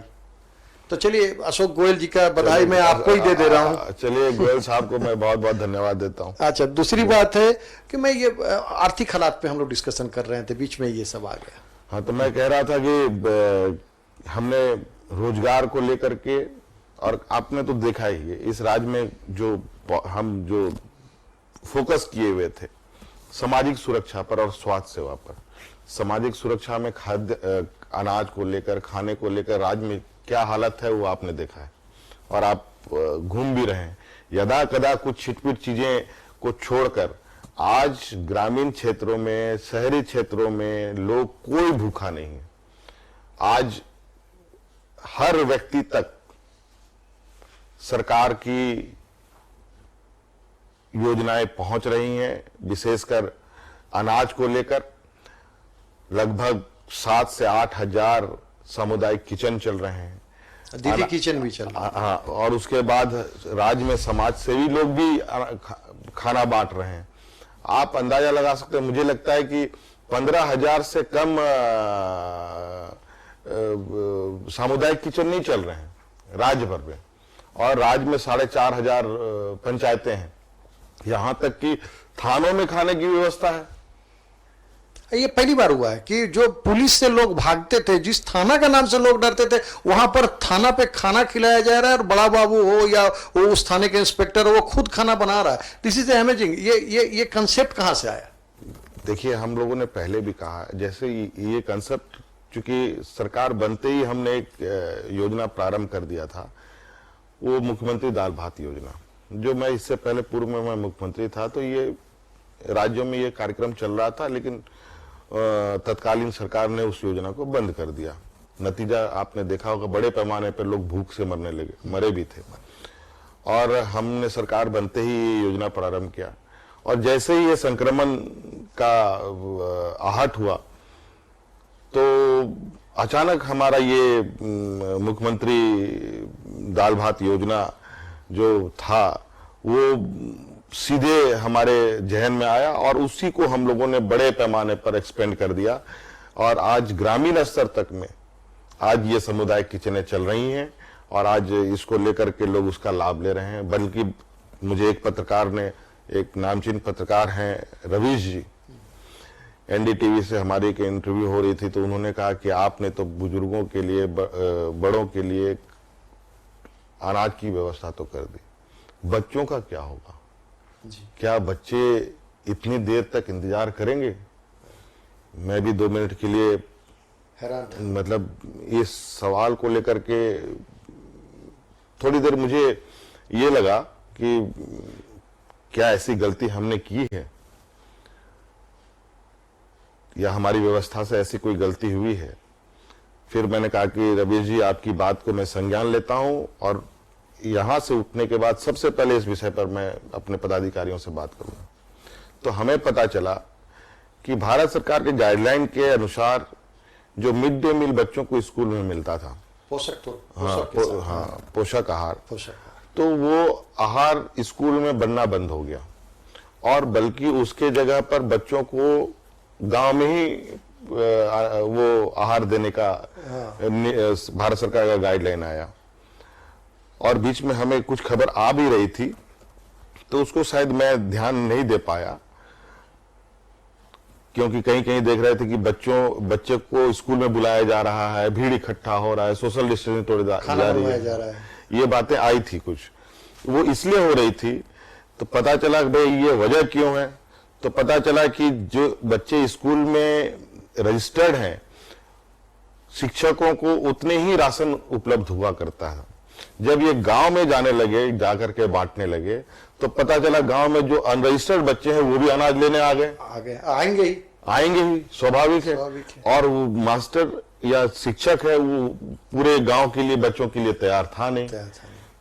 तो चलिए, अशोक गोयल जी का बधाई मैं आपको ही दे रहा हूं। चलिए, गोयल साहब को मैं बहुत बहुत धन्यवाद देता हूं। अच्छा, दूसरी बात है कि मैं ये आर्थिक हालात पे हम लोग डिस्कशन कर रहे थे, बीच में ये सब आ गया। हाँ, तो मैं कह रहा था कि हमने रोजगार को लेकर के, और आपने तो देखा ही है इस राज्य में जो फोकस किए हुए थे सामाजिक सुरक्षा पर और स्वास्थ्य सेवा पर। सामाजिक सुरक्षा में खाद्य अनाज को लेकर, खाने को लेकर राज्य में क्या हालत है वो आपने देखा है और आप घूम भी रहे हैं। यदा कदा कुछ छिटपुट चीजें को छोड़कर आज ग्रामीण क्षेत्रों में, शहरी क्षेत्रों में लोग कोई भूखा नहीं है। आज हर व्यक्ति तक सरकार की योजनाएं पहुंच रही हैं। विशेषकर अनाज को लेकर लगभग 7 से 8 हजार सामुदायिक किचन चल रहे हैं, दीदी किचन भी चल रहा है। हाँ, और उसके बाद राज्य में समाज सेवी लोग भी खाना बांट रहे हैं। आप अंदाजा लगा सकते हैं, मुझे लगता है कि 15,000 से कम सामुदायिक किचन नहीं चल रहे हैं राज्य भर में, और राज्य में 4,500 पंचायतें हैं। यहां तक कि थानों में खाने की व्यवस्था है। ये पहली बार हुआ है कि जो पुलिस से लोग भागते थे, जिस थाना का नाम से लोग डरते थे, वहां पर थाना पे खाना खिलाया जा रहा है, और बड़ा बाबू हो या वो उस थाने के इंस्पेक्टर हो, वो खुद खाना बना रहा है। This is amazing. ये कंसेप्ट कहां से आया? देखिए, हम लोगों ने पहले भी कहा, जैसे ये कंसेप्ट, चूंकि सरकार बनते ही हमने एक योजना प्रारंभ कर दिया था, वो मुख्यमंत्री दाल भात योजना, जो मैं इससे पहले पूर्व में मैं मुख्यमंत्री था, तो ये राज्यों में ये कार्यक्रम चल रहा था, लेकिन तत्कालीन सरकार ने उस योजना को बंद कर दिया। नतीजा आपने देखा होगा, बड़े पैमाने पर लोग भूख से मरने लगे, मरे भी थे। और हमने सरकार बनते ही ये योजना प्रारंभ किया, और जैसे ही ये संक्रमण का आहट हुआ, तो अचानक हमारा ये मुख्यमंत्री दाल भात योजना जो था, वो सीधे हमारे जहन में आया, और उसी को हम लोगों ने बड़े पैमाने पर एक्सपेंड कर दिया। और आज ग्रामीण स्तर तक में आज ये सामुदायिक किचनें चल रही हैं, और आज इसको लेकर के लोग उसका लाभ ले रहे हैं। बल्कि मुझे एक पत्रकार ने, एक नामचीन पत्रकार हैं रवीश जी, एनडीटीवी से हमारी एक इंटरव्यू हो रही थी, तो उन्होंने कहा कि आपने तो बुजुर्गों के लिए, बड़ों के लिए अनाज की व्यवस्था तो कर दी, बच्चों का क्या होगा जी? क्या बच्चे इतनी देर तक इंतजार करेंगे? मैं भी 2 मिनट के लिए हैरान, मतलब इस सवाल को लेकर के थोड़ी देर मुझे ये लगा कि क्या ऐसी गलती हमने की है, या हमारी व्यवस्था से ऐसी कोई गलती हुई है। फिर मैंने कहा कि रवीश जी, आपकी बात को मैं संज्ञान लेता हूं, और यहां से उठने के बाद सबसे पहले इस विषय पर मैं अपने पदाधिकारियों से बात करूंगा। तो हमें पता चला कि भारत सरकार के गाइडलाइन के अनुसार जो मिड डे मील बच्चों को स्कूल में मिलता था, पोषक आहार, तो वो आहार स्कूल में बनना बंद हो गया, और बल्कि उसके जगह पर बच्चों को गांव में ही वो आहार देने का भारत सरकार का गाइडलाइन आया। और बीच में हमें कुछ खबर आ भी रही थी, तो उसको शायद मैं ध्यान नहीं दे पाया, क्योंकि कहीं कहीं देख रहे थे कि बच्चे को स्कूल में बुलाया जा रहा है, भीड़ इकट्ठा हो रहा है, सोशल डिस्टेंसिंग तोड़ी जा रही है, ये बातें आई थी कुछ, वो इसलिए हो रही थी। तो पता चला कि भाई ये वजह क्यों है, तो पता चला कि जो बच्चे स्कूल में रजिस्टर्ड हैं, शिक्षकों को उतने ही राशन उपलब्ध हुआ करता है। जब ये गांव में जाने लगे, जाकर के बांटने लगे, तो पता चला गांव में जो अनरजिस्टर्ड बच्चे हैं वो भी अनाज लेने आएंगे ही, स्वाभाविक है। और वो मास्टर या शिक्षक है, वो पूरे गांव के लिए, बच्चों के लिए तैयार था नहीं।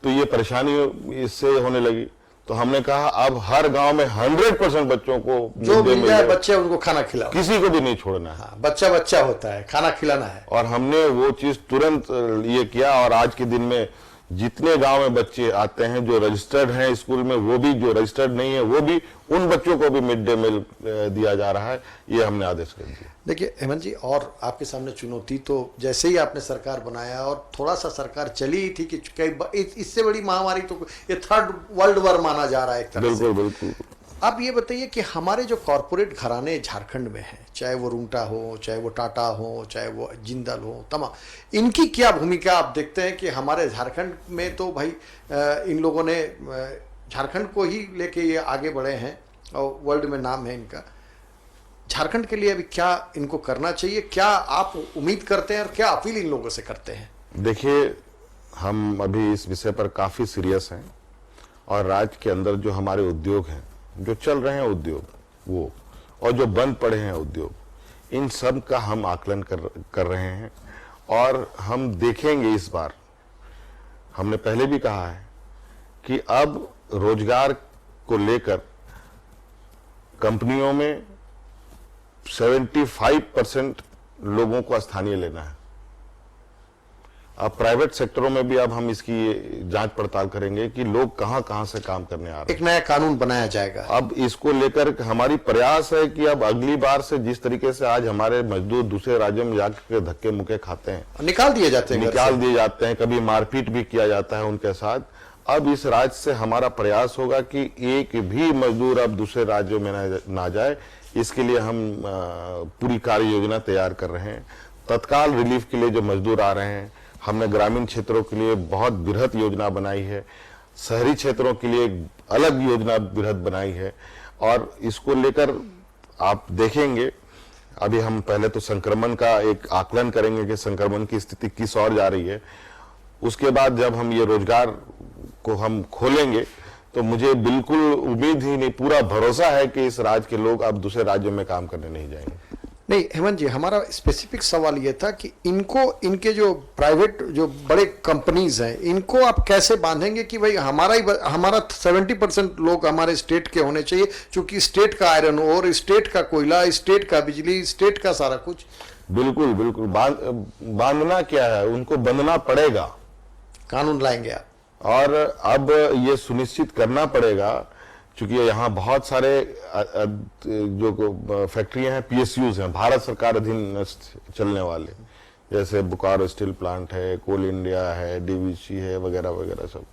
तो ये परेशानी इससे होने लगी। तो हमने कहा अब हर गांव में 100% बच्चों को जो मिल जाए बच्चे, उनको खाना खिलाओ, किसी को भी नहीं छोड़ना है। हाँ, बच्चा होता है, खाना खिलाना है। और हमने वो चीज तुरंत ये किया, और आज के दिन में जितने गांव में बच्चे आते हैं जो रजिस्टर्ड हैं स्कूल में, वो भी, जो रजिस्टर्ड नहीं है वो भी, उन बच्चों को भी मिड डे मील दिया जा रहा है। ये हमने आदेश कर दिया। देखिए हेमंत जी, और आपके सामने चुनौती तो जैसे ही आपने सरकार बनाया, और थोड़ा सा सरकार चली ही थी कि इससे बड़ी महामारी तो ये 3rd वर्ल्ड वॉर माना जा रहा है एक तरह से। बिल्कुल। आप ये बताइए कि हमारे जो कॉरपोरेट घराने झारखंड में हैं, चाहे वो रुंगटा हो, चाहे वो टाटा हो, चाहे वो जिंदल हो, तमाम, इनकी क्या भूमिका आप देखते हैं कि हमारे झारखंड में तो भाई इन लोगों ने झारखंड को ही लेके ये आगे बढ़े हैं और वर्ल्ड में नाम है इनका। झारखंड के लिए अभी क्या इनको करना चाहिए, क्या आप उम्मीद करते हैं और क्या अपील इन लोगों से करते हैं? देखिए, हम अभी इस विषय पर काफी सीरियस हैं, और राज्य के अंदर जो हमारे उद्योग हैं, जो चल रहे हैं उद्योग वो, और जो बंद पड़े हैं उद्योग, इन सब का हम आकलन कर रहे हैं। और हम देखेंगे, इस बार हमने पहले भी कहा है कि अब रोजगार को लेकर कंपनियों में 75% लोगों को स्थानीय लेना है। अब प्राइवेट सेक्टरों में भी अब हम इसकी जांच पड़ताल करेंगे कि लोग कहां कहां से काम करने आ रहे हैं। एक नया कानून बनाया जाएगा। अब इसको लेकर हमारी प्रयास है कि अब अगली बार से जिस तरीके से आज हमारे मजदूर दूसरे राज्यों में जाकर धक्के मुक्के खाते हैं, निकाल दिए जाते हैं, कभी मारपीट भी किया जाता है उनके साथ, अब इस राज्य से हमारा प्रयास होगा कि एक भी मजदूर अब दूसरे राज्यों में ना जाए, इसके लिए हम पूरी कार्य योजना तैयार कर रहे हैं। तत्काल रिलीफ के लिए जो मजदूर आ रहे हैं, हमने ग्रामीण क्षेत्रों के लिए बहुत बृहद योजना बनाई है, शहरी क्षेत्रों के लिए एक अलग योजना बृहद बनाई है। और इसको लेकर आप देखेंगे, अभी हम पहले तो संक्रमण का एक आकलन करेंगे कि संक्रमण की स्थिति किस ओर जा रही है। उसके बाद जब हम ये रोजगार को हम खोलेंगे तो मुझे बिल्कुल उम्मीद ही नहीं, पूरा भरोसा है कि इस राज्य के लोग अब दूसरे राज्यों में काम करने नहीं जाएंगे। नहीं हेमंत जी, हमारा स्पेसिफिक सवाल ये था कि इनको, इनके जो प्राइवेट जो बड़े कंपनीज हैं, इनको आप कैसे बांधेंगे कि भाई हमारा 70% लोग हमारे स्टेट के होने चाहिए, क्योंकि स्टेट का आयरन और स्टेट का कोयला, स्टेट का बिजली, स्टेट का सारा कुछ। बिल्कुल बिल्कुल, बांधना क्या है, उनको बंधना पड़ेगा, कानून लाएंगे आप। और अब ये सुनिश्चित करना पड़ेगा, क्योंकि यहाँ बहुत सारे जो फैक्ट्रियां हैं, पीएसयूज हैं, भारत सरकार अधीन चलने वाले, जैसे बोकारो स्टील प्लांट है, कोल इंडिया है, डीवीसी है, वगैरह वगैरह सब।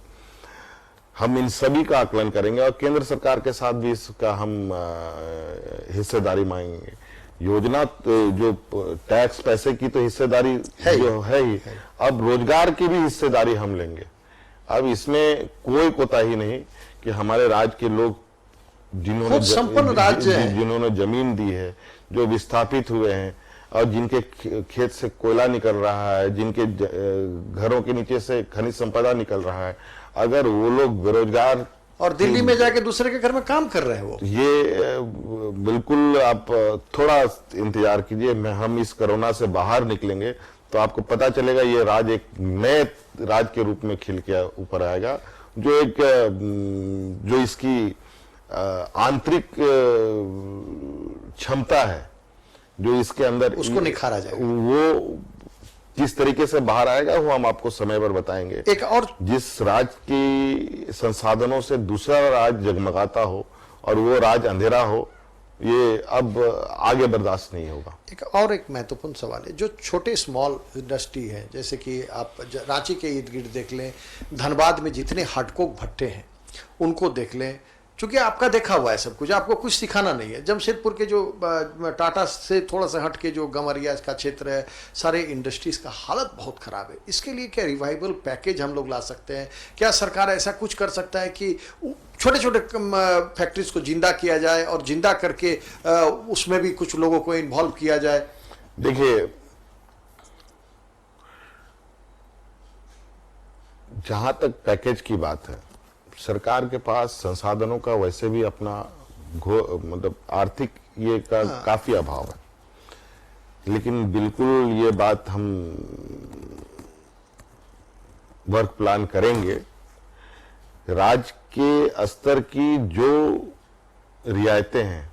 हम इन सभी का आकलन करेंगे और केंद्र सरकार के साथ भी इसका हम हिस्सेदारी मांगेंगे। योजना जो टैक्स पैसे की तो हिस्सेदारी जो है ही, अब रोजगार की भी हिस्सेदारी हम लेंगे। अब इसमें कोई कोताही नहीं कि हमारे राज्य के लोग जिन्होंने जमीन दी है, जो विस्थापित हुए हैं और जिनके खेत से कोयला निकल रहा है, जिनके घरों के नीचे से खनिज संपदा निकल रहा है, अगर वो लोग बेरोजगार और दिल्ली में जाके दूसरे के घर में काम कर रहे हैं, वो ये बिल्कुल आप थोड़ा इंतजार कीजिए। हम इस कोरोना से बाहर निकलेंगे तो आपको पता चलेगा ये राज्य एक नए राज्य के रूप में खिल के ऊपर आएगा, जो इसकी आंतरिक क्षमता है, जो इसके अंदर उसको निखारा जाएगा। वो किस तरीके से बाहर आएगा वो हम आपको समय पर बताएंगे। एक और, जिस राज्य की संसाधनों से दूसरा राज्य जगमगाता हो और वो राज्य अंधेरा हो, ये अब आगे बर्दाश्त नहीं होगा। एक महत्वपूर्ण सवाल है, जो छोटे स्मॉल इंडस्ट्री है, जैसे कि आप रांची के इर्द गिर्द देख लें, धनबाद में जितने हाटकोक भट्टे हैं उनको देख लें, क्योंकि आपका देखा हुआ है सब कुछ, आपको कुछ सिखाना नहीं है। जमशेदपुर के जो टाटा से थोड़ा सा हट के जो गमरिया का क्षेत्र है, सारे इंडस्ट्रीज का हालत बहुत ख़राब है। इसके लिए क्या रिवाइवल पैकेज हम लोग ला सकते हैं? क्या सरकार ऐसा कुछ कर सकता है कि छोटे छोटे फैक्ट्रीज को जिंदा किया जाए और जिंदा करके उसमें भी कुछ लोगों को इन्वॉल्व किया जाए? देखिए, जहां तक पैकेज की बात है, सरकार के पास संसाधनों का वैसे भी अपना मतलब आर्थिक ये का काफी अभाव है। लेकिन बिल्कुल ये बात हम वर्क प्लान करेंगे, राज्य के स्तर की जो रियायतें हैं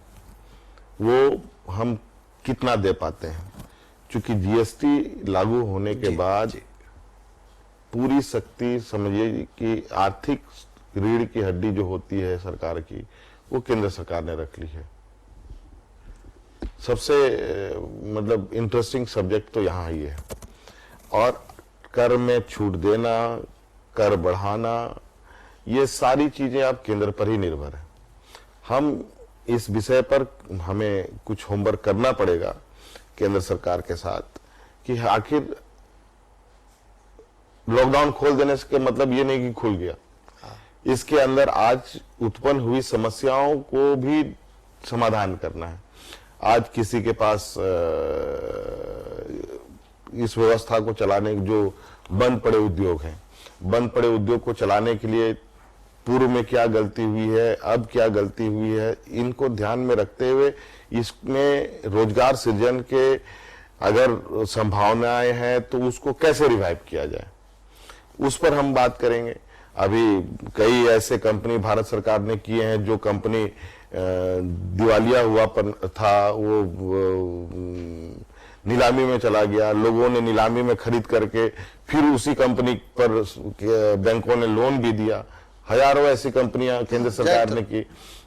वो हम कितना दे पाते हैं, क्योंकि जीएसटी लागू होने के बाद पूरी शक्ति समझिए कि आर्थिक रीढ़ की हड्डी जो होती है सरकार की, वो केंद्र सरकार ने रख ली है। सबसे मतलब इंटरेस्टिंग सब्जेक्ट तो यहाँ ही है। और कर में छूट देना, कर बढ़ाना, ये सारी चीजें अब केंद्र पर ही निर्भर है। हम इस विषय पर हमें कुछ होमवर्क करना पड़ेगा केंद्र सरकार के साथ कि आखिर लॉकडाउन खोल देने के मतलब ये नहीं कि खुल गया, इसके अंदर आज उत्पन्न हुई समस्याओं को भी समाधान करना है। आज किसी के पास इस व्यवस्था को चलाने, जो बंद पड़े उद्योग हैं, बंद पड़े उद्योग को चलाने के लिए पूर्व में क्या गलती हुई है, अब क्या गलती हुई है, इनको ध्यान में रखते हुए इसमें रोजगार सृजन के अगर संभावनाएं हैं तो उसको कैसे रिवाइव किया जाए, उस पर हम बात करेंगे। अभी कई ऐसे कंपनी भारत सरकार ने किए हैं, जो कंपनी दिवालिया हुआ पर था, वो नीलामी में चला गया, लोगों ने नीलामी में खरीद करके फिर उसी कंपनी पर बैंकों ने लोन भी दिया। हजारों ऐसी कंपनियां केंद्र सरकार ने की।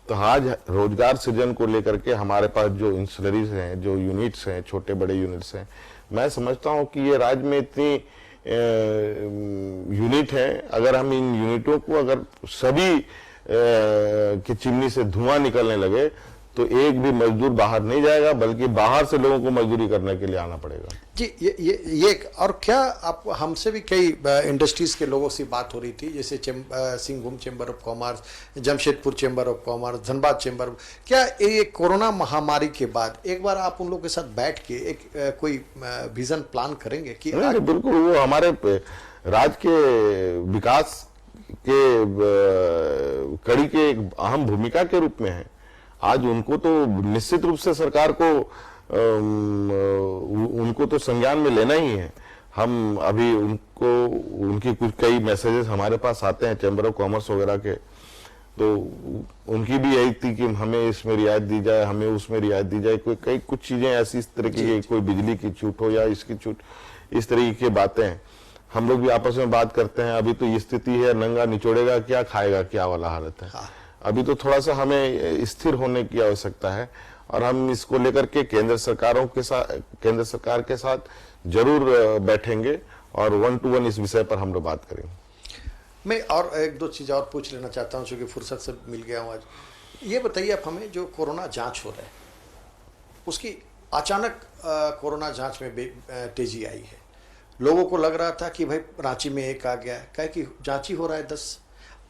तो आज रोजगार सृजन को लेकर के हमारे पास जो इंस्टलरीज हैं, जो यूनिट्स हैं, छोटे बड़े यूनिट्स हैं, मैं समझता हूं कि ये राज्य में इतनी यूनिट है, अगर हम इन यूनिटों को अगर सभी की चिमनी से धुआं निकलने लगे तो एक भी मजदूर बाहर नहीं जाएगा, बल्कि बाहर से लोगों को मजदूरी करने के लिए आना पड़ेगा। जी, ये और क्या आप हमसे भी कई इंडस्ट्रीज के लोगों से बात हो रही थी, जैसे Singhbhum chamber of commerce, Jamshedpur chamber of commerce, Dhanbad chamber, क्या ये कोरोना महामारी के बाद एक बार आप उन लोगों के साथ बैठ के एक कोई विजन प्लान करेंगे कि नहीं, बिल्कुल, वो हमारे राज्य के विकास के कड़ी के एक अहम भूमिका के रूप में है। आज उनको तो निश्चित रूप से सरकार को उनको तो संज्ञान में लेना ही है। हम अभी उनकी कुछ कई मैसेजेस हमारे पास आते हैं चैम्बर ऑफ कॉमर्स वगैरह के, तो उनकी भी यही थी कि हमें इसमें रियायत दी जाए, हमें उसमें रियायत दी जाए, कुछ चीजें ऐसी इस तरह की, कोई बिजली की छूट हो या इसकी छूट, इस तरह की बातें हम लोग भी आपस में बात करते हैं। अभी तो ये स्थिति है, नंगा निचोड़ेगा क्या, खाएगा क्या वाला हालत है। हाँ। अभी तो थोड़ा सा हमें स्थिर होने की आवश्यकता है, और हम इसको लेकर के केंद्र सरकार के साथ जरूर बैठेंगे और 1 to 1 इस विषय पर हम लोग बात करेंगे। मैं और एक दो चीज़ और पूछ लेना चाहता हूँ, क्योंकि फुर्सत से मिल गया हूँ आज। ये बताइए आप हमें, जो कोरोना जांच हो रहा है उसकी अचानक कोरोना जांच में तेजी आई है। लोगों को लग रहा था कि भाई रांची में 1 आ गया है, कहे कि जांच ही हो रहा है 10।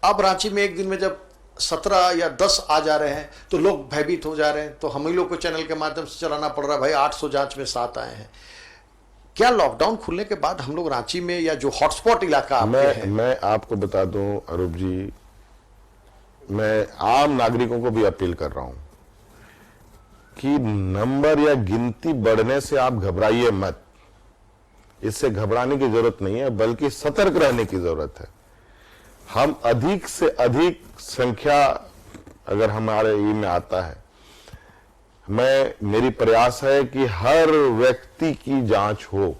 अब रांची में एक दिन में जब 17 या 10 आ जा रहे हैं तो लोग भयभीत हो जा रहे हैं। तो हम ही लोग को चैनल के माध्यम से चलाना पड़ रहा है, भाई 800 जांच में 7 आए हैं। क्या लॉकडाउन खुलने के बाद हम लोग रांची में, या जो हॉटस्पॉट इलाका आपके है? मैं आपको बता दूं अरूप जी, मैं आम नागरिकों को भी अपील कर रहा हूं कि नंबर या गिनती बढ़ने से आप घबराइए मत। इससे घबराने की जरूरत नहीं है, बल्कि सतर्क रहने की जरूरत है। हम अधिक से अधिक संख्या अगर हमारे ई में आता है, मेरी प्रयास है कि हर व्यक्ति की जांच हो,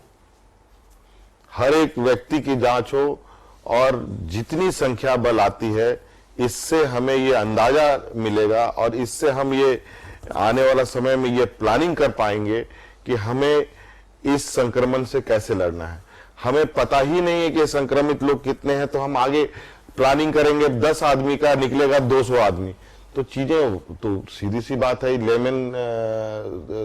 हर एक व्यक्ति की जांच हो, और जितनी संख्या बल आती है इससे हमें ये अंदाजा मिलेगा, और इससे हम ये आने वाला समय में ये प्लानिंग कर पाएंगे कि हमें इस संक्रमण से कैसे लड़ना है। हमें पता ही नहीं है कि संक्रमित लोग कितने हैं, तो हम आगे प्लानिंग करेंगे 10 आदमी का, निकलेगा 200 आदमी। तो चीजें तो सीधी सी बात है, लेमन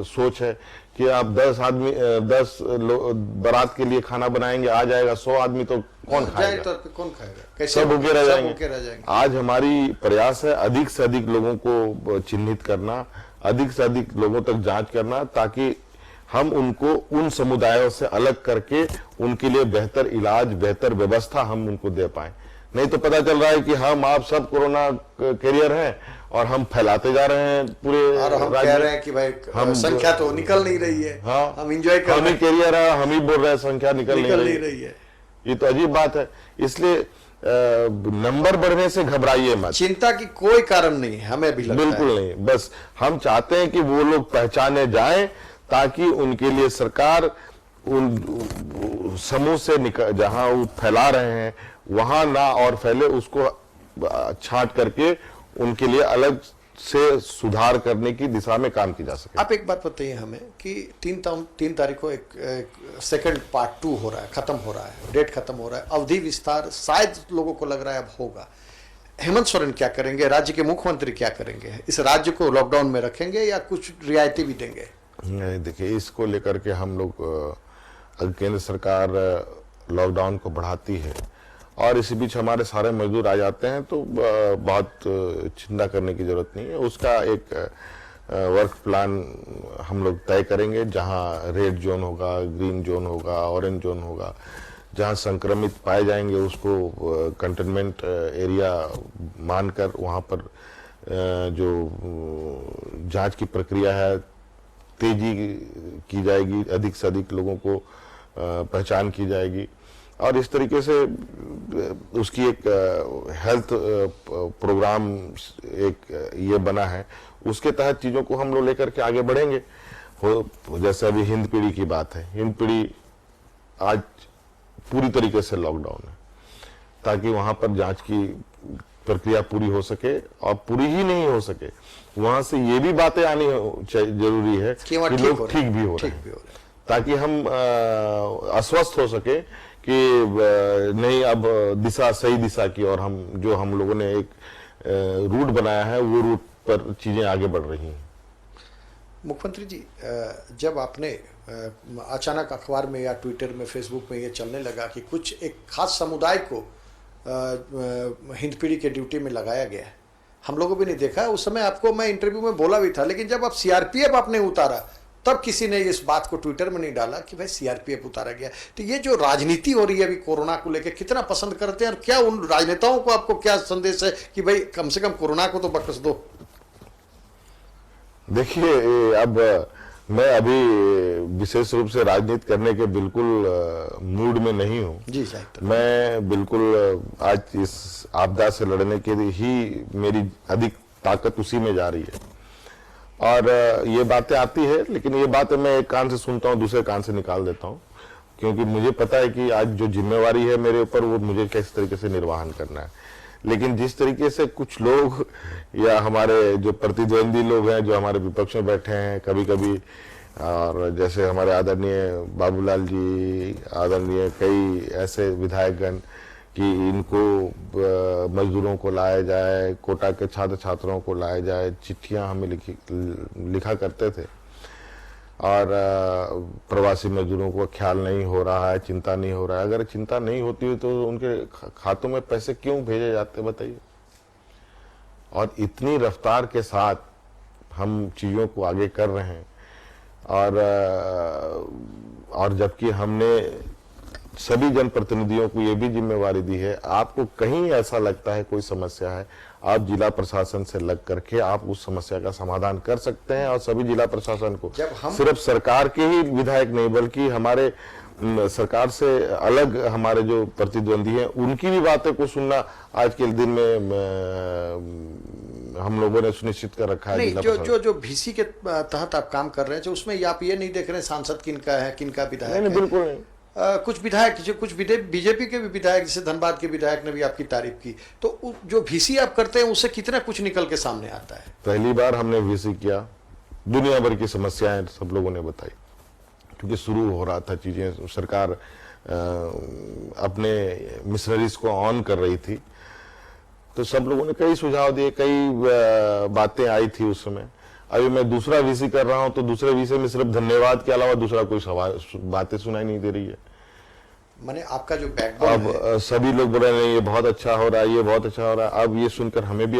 सोच है कि आप 10 आदमी 10 बारात के लिए खाना बनाएंगे, आ जाएगा 100 आदमी, तो कौन खाएगा? कौन खाएगा? कैसे सब भूखे रह जाएंगे। आज हमारी प्रयास है अधिक से अधिक लोगों को चिन्हित करना, अधिक से अधिक लोगों तक जांच करना, ताकि हम उनको उन समुदायों से अलग करके उनके लिए बेहतर इलाज, बेहतर व्यवस्था हम उनको दे पाए। नहीं तो पता चल रहा है कि हम आप सब कोरोना कैरियर हैं और हम फैलाते जा रहे हैं पूरे, और हम कह रहे हैं कि भाई हम संख्या तो निकल नहीं रही है। हाँ, हम एंजॉय कर रहे हैं, कैरियर है, हम ही बोल रहे हैं संख्या निकल नहीं रही है। ये तो अजीब बात है। इसलिए नंबर बढ़ने से घबराइए मत, चिंता की कोई कारण नहीं है, हमें भी लगता है। बिल्कुल नहीं। बस हम चाहते हैं कि वो लोग पहचाने जाएं, ताकि उनके लिए सरकार उन समूह से जहां वो फैला रहे हैं वहां ना और फैले, उसको छांट करके उनके लिए अलग से सुधार करने की दिशा में काम की जा सके। आप एक बात बताइए हमें कि 3 तारीख को एक सेकंड पार्ट 2 हो रहा है, खत्म हो रहा है, डेट खत्म हो रहा है, अवधि विस्तार शायद लोगों को लग रहा है अब होगा। हेमंत सोरेन क्या करेंगे, राज्य के मुख्यमंत्री क्या करेंगे? इस राज्य को लॉकडाउन में रखेंगे या कुछ रियायतें भी देंगे? नहीं, देखिए, इसको लेकर के हम लोग, केंद्र सरकार लॉकडाउन को बढ़ाती है और इसी बीच हमारे सारे मजदूर आ जाते हैं, तो बहुत चिंता करने की जरूरत नहीं है। उसका एक वर्क प्लान हम लोग तय करेंगे, जहां रेड जोन होगा, ग्रीन जोन होगा, ऑरेंज जोन होगा। जहां संक्रमित पाए जाएंगे उसको कंटेनमेंट एरिया मानकर वहां पर जो जांच की प्रक्रिया है तेजी की जाएगी, अधिक से अधिक लोगों को पहचान की जाएगी, और इस तरीके से उसकी एक हेल्थ प्रोग्राम एक ये बना है, उसके तहत चीजों को हम लोग लेकर के आगे बढ़ेंगे। जैसे अभी हिंद पीढ़ी की बात है, हिंद पीढ़ी आज पूरी तरीके से लॉकडाउन है, ताकि वहां पर जांच की प्रक्रिया पूरी हो सके, और पूरी ही नहीं हो सके वहां से ये भी बातें आनी जरूरी है कि लोग ठीक भी हो रहे हैं, ताकि हम आश्वस्त हो सके कि नहीं, अब दिशा सही दिशा की, और हम लोगों ने एक रूट बनाया है वो रूट पर चीजें आगे बढ़ रही हैं। मुख्यमंत्री जी, जब आपने अचानक अखबार में या ट्विटर में फेसबुक में ये चलने लगा कि कुछ एक खास समुदाय को हिंदपीढ़ी के ड्यूटी में लगाया गया है, हम लोगों भी नहीं देखा उस समय, आपको मैं इंटरव्यू में बोला भी था, लेकिन जब आप सीआरपीएफ आपने उतारा तब किसी ने इस बात को ट्विटर में नहीं डाला कि भाई सीआरपीएफ उतारा गया। तो ये जो राजनीति हो रही है अभी कोरोना को लेकर, कितना पसंद करते हैं और क्या उन राजनेताओं को आपको क्या संदेश है कि भाई कम से कम कोरोना को तो बख्श दो? देखिए, अब मैं अभी विशेष रूप से राजनीति करने के बिल्कुल मूड में नहीं हूँ जी साहब। मैं बिल्कुल आज इस आपदा से लड़ने के लिए ही मेरी अधिक ताकत उसी में जा रही है। और ये बातें आती है, लेकिन ये बातें मैं एक कान से सुनता हूँ, दूसरे कान से निकाल देता हूँ, क्योंकि मुझे पता है कि आज जो जिम्मेवारी है मेरे ऊपर, वो मुझे किस तरीके से निर्वहन करना है। लेकिन जिस तरीके से कुछ लोग या हमारे जो प्रतिद्वंदी लोग हैं, जो हमारे विपक्ष में बैठे हैं कभी कभी, और जैसे हमारे आदरणीय बाबूलाल जी, आदरणीय कई ऐसे विधायकगण कि इनको मजदूरों को लाया जाए, कोटा के छात्र छात्राओं को लाया जाए, चिट्ठियां हमें लिखा करते थे, और प्रवासी मजदूरों को ख्याल नहीं हो रहा है, चिंता नहीं हो रहा है। अगर चिंता नहीं होती है तो उनके खातों में पैसे क्यों भेजे जाते, बताइए। और इतनी रफ्तार के साथ हम चीजों को आगे कर रहे हैं, और जबकि हमने सभी जनप्रतिनिधियों को ये भी जिम्मेवारी दी है, आपको कहीं ऐसा लगता है कोई समस्या है, आप जिला प्रशासन से लग करके आप उस समस्या का समाधान कर सकते हैं। और सभी जिला प्रशासन को, सिर्फ सरकार के ही विधायक नहीं, बल्कि हमारे सरकार से अलग हमारे जो प्रतिद्वंदी हैं, उनकी भी बातें को सुनना आज के दिन में हम लोगों ने सुनिश्चित कर रखा है। नहीं, जो VC के तहत आप काम कर रहे हैं, जो उसमें आप ये नहीं देख रहे हैं सांसद किनका है, किनका विधायक नहीं, बिल्कुल नहीं। कुछ विधायक, जो कुछ बीजेपी के भी विधायक, जैसे धनबाद के विधायक ने भी आपकी तारीफ की, तो जो VC आप करते हैं उससे कितना कुछ निकल के सामने आता है? पहली बार हमने VC किया, दुनिया भर की समस्याएं सब लोगों ने बताई, क्योंकि शुरू हो रहा था चीजें, सरकार अपने मिशनरीज को ऑन कर रही थी, तो सब लोगों ने कई सुझाव दिए, कई बातें आई थी उस समय। अभी मैं दूसरा VC कर रहा हूं, तो दूसरे VC में सिर्फ धन्यवाद के अलावा दूसरा कोई सवाल बातें सुनाई नहीं दे रही है। माने आपका जो बैकबोन है, अब सभी लोग बोल रहे हैं ये बहुत अच्छा हो रहा है, ये बहुत अच्छा हो रहा है। अब ये सुनकर हमें भी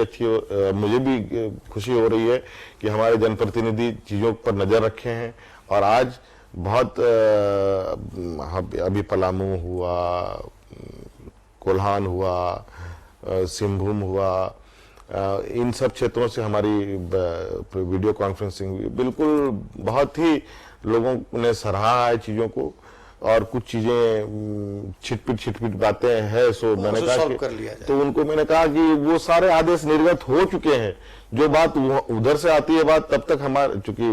मुझे भी खुशी हो रही है कि हमारे जनप्रतिनिधि चीजों पर नजर रखे हैं। और आज बहुत अभी पलामू हुआ, कोल्हान हुआ, सिंहभूम हुआ, इन सब क्षेत्रों से हमारी वीडियो कॉन्फ्रेंसिंग हुई। बिल्कुल बहुत ही लोगों ने सराहा है चीजों को, और कुछ चीजें छिटपिट बातें हैं, सो मैंने कहा कि तो उनको मैंने कहा कि वो सारे आदेश निर्गत हो चुके हैं। जो बात उधर से आती है बात, तब तक हमारे, चूंकि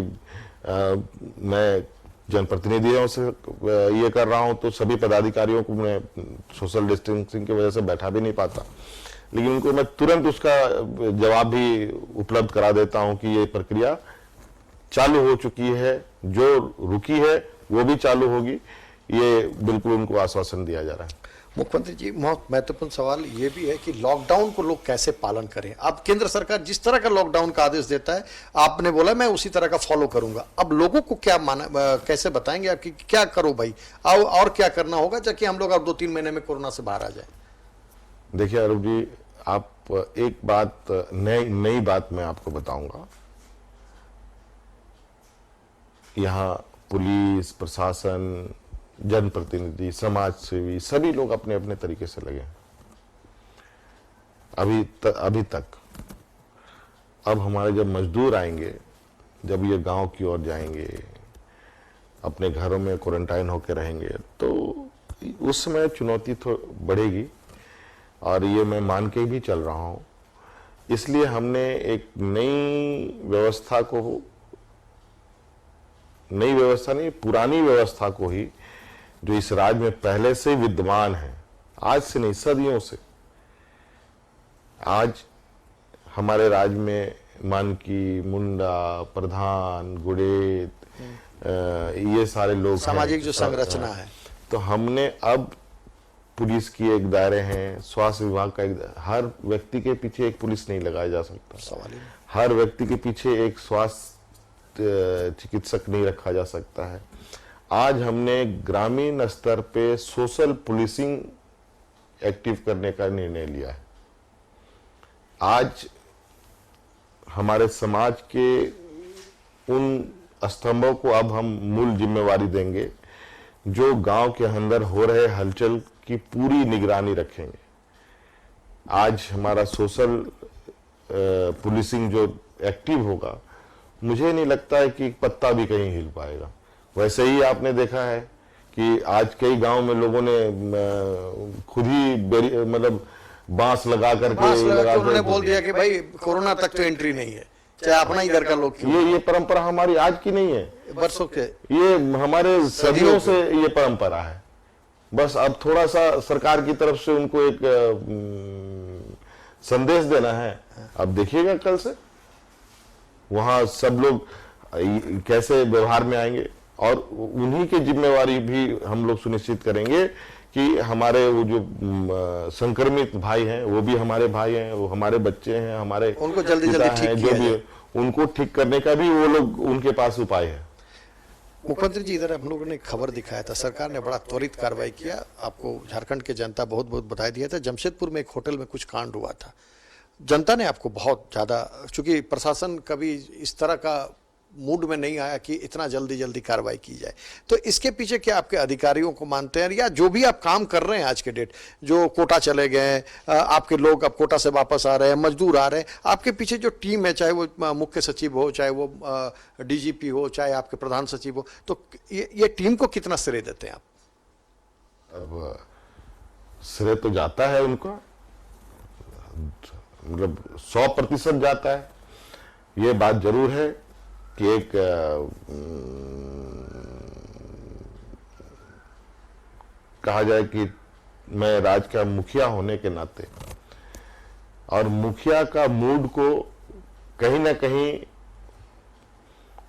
मैं जनप्रतिनिधियों से ये कर रहा हूं, तो सभी पदाधिकारियों को मैं सोशल डिस्टेंसिंग की वजह से बैठा भी नहीं पाता, लेकिन उनको मैं तुरंत उसका जवाब भी उपलब्ध करा देता हूं कि ये प्रक्रिया चालू हो चुकी है, जो रुकी है वो भी चालू होगी, ये बिल्कुल उनको आश्वासन दिया जा रहा है। मुख्यमंत्री जी, बहुत महत्वपूर्ण सवाल ये भी है कि लॉकडाउन को लोग कैसे पालन करें। अब केंद्र सरकार जिस तरह का लॉकडाउन का आदेश देता है, आपने बोला मैं उसी तरह का फॉलो करूंगा। अब लोगों को क्या कैसे बताएंगे आप कि क्या करो भाई, और क्या करना होगा ताकि हम लोग अब 2-3 महीने में कोरोना से बाहर आ जाए? देखिए अरूप जी, आप एक बात, नई बात मैं आपको बताऊंगा। यहाँ पुलिस प्रशासन, जनप्रतिनिधि, समाज सेवी, सभी लोग अपने अपने तरीके से लगे हैं अभी तक। अब हमारे जब मजदूर आएंगे, जब ये गांव की ओर जाएंगे, अपने घरों में क्वारंटाइन होकर रहेंगे, तो उस समय चुनौती तो बढ़ेगी, और ये मैं मान के भी चल रहा हूं। इसलिए हमने एक नई व्यवस्था नहीं, पुरानी व्यवस्था को ही, जो इस राज्य में पहले से विद्यमान है, आज से नहीं सदियों से, आज हमारे राज्य में मानकी, मुंडा, प्रधान, गुडेत, ये सारे लोग, सामाजिक जो संरचना है, तो हमने अब पुलिस की एक दायरे हैं, स्वास्थ्य विभाग का एक, हर व्यक्ति के पीछे एक पुलिस नहीं लगाया जा सकता, सवाल ही। हर व्यक्ति के पीछे एक स्वास्थ्य चिकित्सक नहीं रखा जा सकता है। आज हमने ग्रामीण स्तर पे सोशल पुलिसिंग एक्टिव करने का निर्णय लिया है। आज हमारे समाज के उन स्तंभों को अब हम मूल जिम्मेवारी देंगे जो गांव के अंदर हो रहे हलचल की पूरी निगरानी रखेंगे। आज हमारा सोशल पुलिसिंग जो एक्टिव होगा, मुझे नहीं लगता है कि पत्ता भी कहीं हिल पाएगा। वैसे ही आपने देखा है कि आज कई गांव में लोगों ने खुद ही मतलब बांस लगा करके उन्होंने बोल दिया कि भाई कोरोना तक तो एंट्री नहीं है, चाहे अपना ही घर का लोग क्यों। ये परंपरा हमारी आज की नहीं है, बरसों के, ये हमारे सदियों से ये परंपरा है। बस अब थोड़ा सा सरकार की तरफ से उनको एक संदेश देना है। अब देखिएगा कल से वहां सब लोग कैसे व्यवहार में आएंगे, और उन्हीं की जिम्मेवारी भी हम लोग सुनिश्चित करेंगे कि हमारे वो जो संक्रमित भाई हैं वो भी हमारे भाई हैं, वो हमारे बच्चे हैं, हमारे उनको जल्दी जल्दी ठीक जो भी उनको ठीक करने का भी वो लोग उनके पास उपाय है। मुख्यमंत्री जी, इधर हम लोगों ने खबर दिखाया था, सरकार ने बड़ा त्वरित कार्रवाई किया, आपको झारखंड की जनता बहुत बहुत बधाई दिया था। जमशेदपुर में एक होटल में कुछ कांड हुआ था, जनता ने आपको बहुत ज्यादा, चूंकि प्रशासन कभी इस तरह का मूड में नहीं आया कि इतना जल्दी जल्दी कार्रवाई की जाए, तो इसके पीछे क्या आपके अधिकारियों को मानते हैं, या जो भी आप काम कर रहे हैं आज के डेट, जो कोटा चले गए, आपके लोग अब कोटा से वापस आ रहे हैं, मजदूर आ रहे हैं, आपके पीछे जो टीम है, चाहे वो मुख्य सचिव हो, चाहे वो डीजीपी हो, चाहे आपके प्रधान सचिव हो, तो ये टीम को कितना श्रेय देते हैं आप? अब श्रेय तो जाता है उनका, मतलब 100% जाता है। ये बात जरूर है कि एक कहा जाए कि मैं राज्य का मुखिया होने के नाते, और मुखिया का मूड को कहीं ना कहीं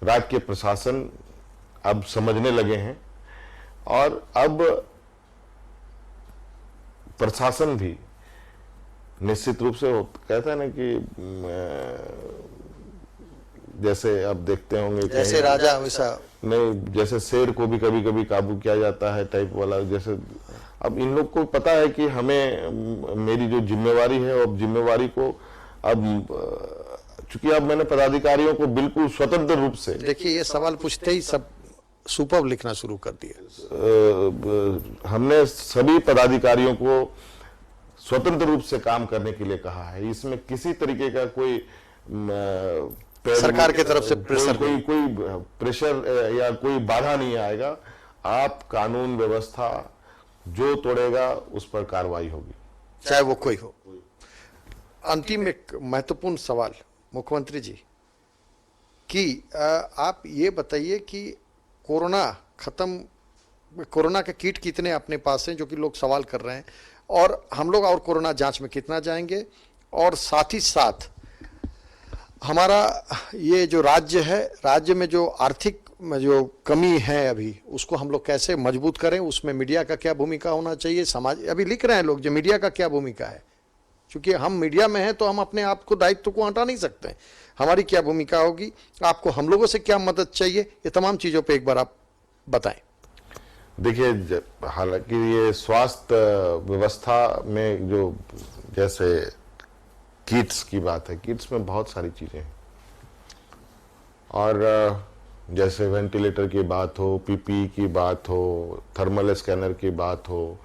राज्य के प्रशासन अब समझने लगे हैं, और अब प्रशासन भी निश्चित रूप से कहता है ना कि जैसे आप देखते होंगे, जैसे राजा वैसा नहीं, जैसे शेर को भी कभी कभी काबू किया जाता है टाइप वाला। जैसे अब इन लोग को पता है कि हमें मेरी जो जिम्मेवारी है, अब जिम्मेवारी को अब चूंकि अब मैंने पदाधिकारियों को बिल्कुल स्वतंत्र रूप से, देखिए ये सवाल पूछते ही सब सुपर लिखना शुरू कर दिया। हमने सभी पदाधिकारियों को स्वतंत्र रूप से काम करने के लिए कहा है। इसमें किसी तरीके का कोई सरकार की तरफ से प्रेशर, कोई प्रेशर या कोई बाधा नहीं आएगा। आप कानून व्यवस्था जो तोड़ेगा उस पर कार्रवाई होगी, चाहे वो कोई हो। अंतिम एक महत्वपूर्ण सवाल मुख्यमंत्री जी कि आप ये बताइए कि कोरोना खत्म, कोरोना के किट कितने अपने पास हैं, जो कि लोग सवाल कर रहे हैं, और हम लोग और कोरोना जांच में कितना जाएंगे, और साथ ही साथ हमारा ये जो राज्य है, राज्य में जो आर्थिक जो कमी है अभी, उसको हम लोग कैसे मजबूत करें, उसमें मीडिया का क्या भूमिका होना चाहिए, समाज, अभी लिख रहे हैं लोग जो मीडिया का क्या भूमिका है, क्योंकि हम मीडिया में हैं तो हम अपने आप को, दायित्व को हटा नहीं सकते, हमारी क्या भूमिका होगी, आपको हम लोगों से क्या मदद चाहिए, ये तमाम चीज़ों पर एक बार आप बताएं। देखिए, हालांकि ये स्वास्थ्य व्यवस्था में जो जैसे किट्स की बात है, किट्स में बहुत सारी चीजें हैं, और जैसे वेंटिलेटर की बात हो, पीपीई की बात हो, थर्मल स्कैनर की बात हो,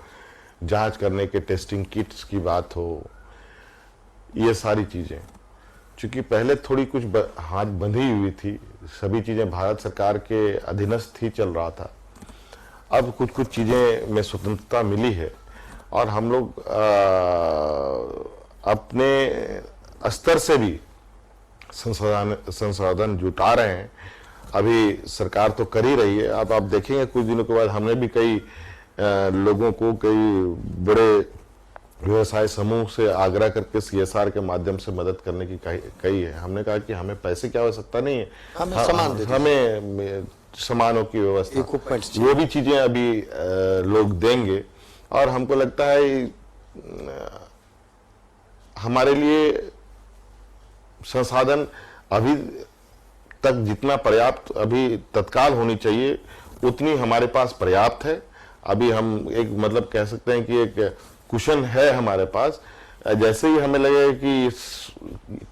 जांच करने के टेस्टिंग किट्स की बात हो, ये सारी चीजें चूंकि पहले थोड़ी कुछ हाथ बंधी हुई थी, सभी चीजें भारत सरकार के अधीनस्थ ही चल रहा था। अब कुछ कुछ चीजें में स्वतंत्रता मिली है, और हम लोग अपने स्तर से भी संसाधन जुटा रहे हैं। अभी सरकार तो कर ही रही है। अब आप देखेंगे कुछ दिनों के बाद हमने भी कई लोगों को, कई बड़े व्यवसाय समूह से आग्रह करके CSR के माध्यम से मदद करने की कही है। हमने कहा कि हमें पैसे की आवश्यकता नहीं है, हमें सामानों की व्यवस्था, वो भी चीजें अभी लोग देंगे, और हमको लगता है हमारे लिए संसाधन अभी तक जितना पर्याप्त अभी तत्काल होनी चाहिए उतनी हमारे पास पर्याप्त है। अभी हम एक मतलब कह सकते हैं कि एक कुशन है हमारे पास। जैसे ही हमें लगेगा कि इस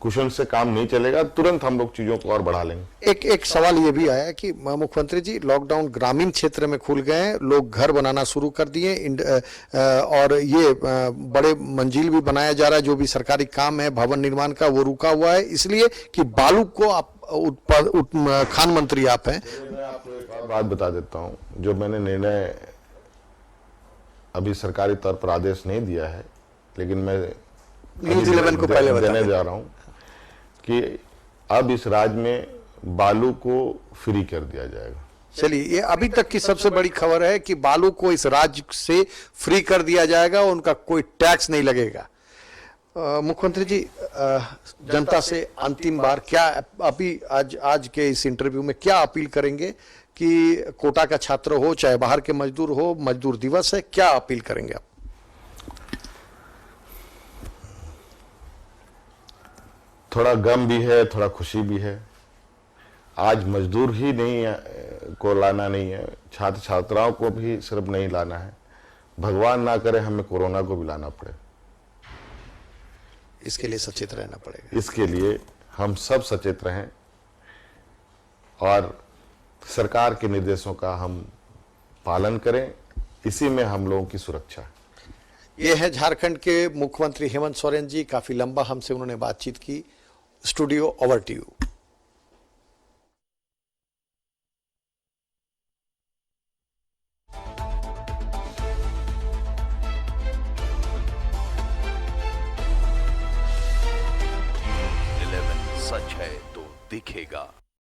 कुशन से काम नहीं चलेगा, तुरंत हम लोग चीजों को और बढ़ा लेंगे। एक सवाल ये भी आया कि मुख्यमंत्री जी, लॉकडाउन ग्रामीण क्षेत्र में खुल गए हैं, लोग घर बनाना शुरू कर दिए, और ये बड़े मंजिल भी बनाया जा रहा है, जो भी सरकारी काम है भवन निर्माण का वो रुका हुआ है, इसलिए कि बालू को आप खान मंत्री आप हैं। मैं आपको एक और बात बता देता हूँ, जो मैंने निर्णय अभी सरकारी तौर पर आदेश नहीं दिया है, लेकिन मैं न्यूज़ 11 को पहले देने जा रहा हूं कि अब इस राज्य में बालू को फ्री कर दिया जाएगा। चलिए, ये अभी तक की सबसे बड़ी खबर है कि बालू को इस राज्य से फ्री कर दिया जाएगा, उनका कोई टैक्स नहीं लगेगा। मुख्यमंत्री जी, जनता से अंतिम बार क्या अभी आज के इस इंटरव्यू में क्या अपील करेंगे कि कोटा का छात्र हो चाहे बाहर के मजदूर हो, मजदूर दिवस है, क्या अपील करेंगे आप? थोड़ा गम भी है, थोड़ा खुशी भी है। आज मजदूर ही नहीं को लाना नहीं है, छात्र छात्राओं को भी सिर्फ नहीं लाना है। भगवान ना करे हमें कोरोना को भी लाना पड़े, इसके लिए सचेत रहना पड़ेगा। इसके लिए हम सब सचेत रहें और सरकार के निर्देशों का हम पालन करें, इसी में हम लोगों की सुरक्षा है। ये है झारखंड के मुख्यमंत्री हेमंत सोरेन जी। काफी लंबा हमसे उन्होंने बातचीत की। Studio, over to you. News 11 सच है तो दिखेगा।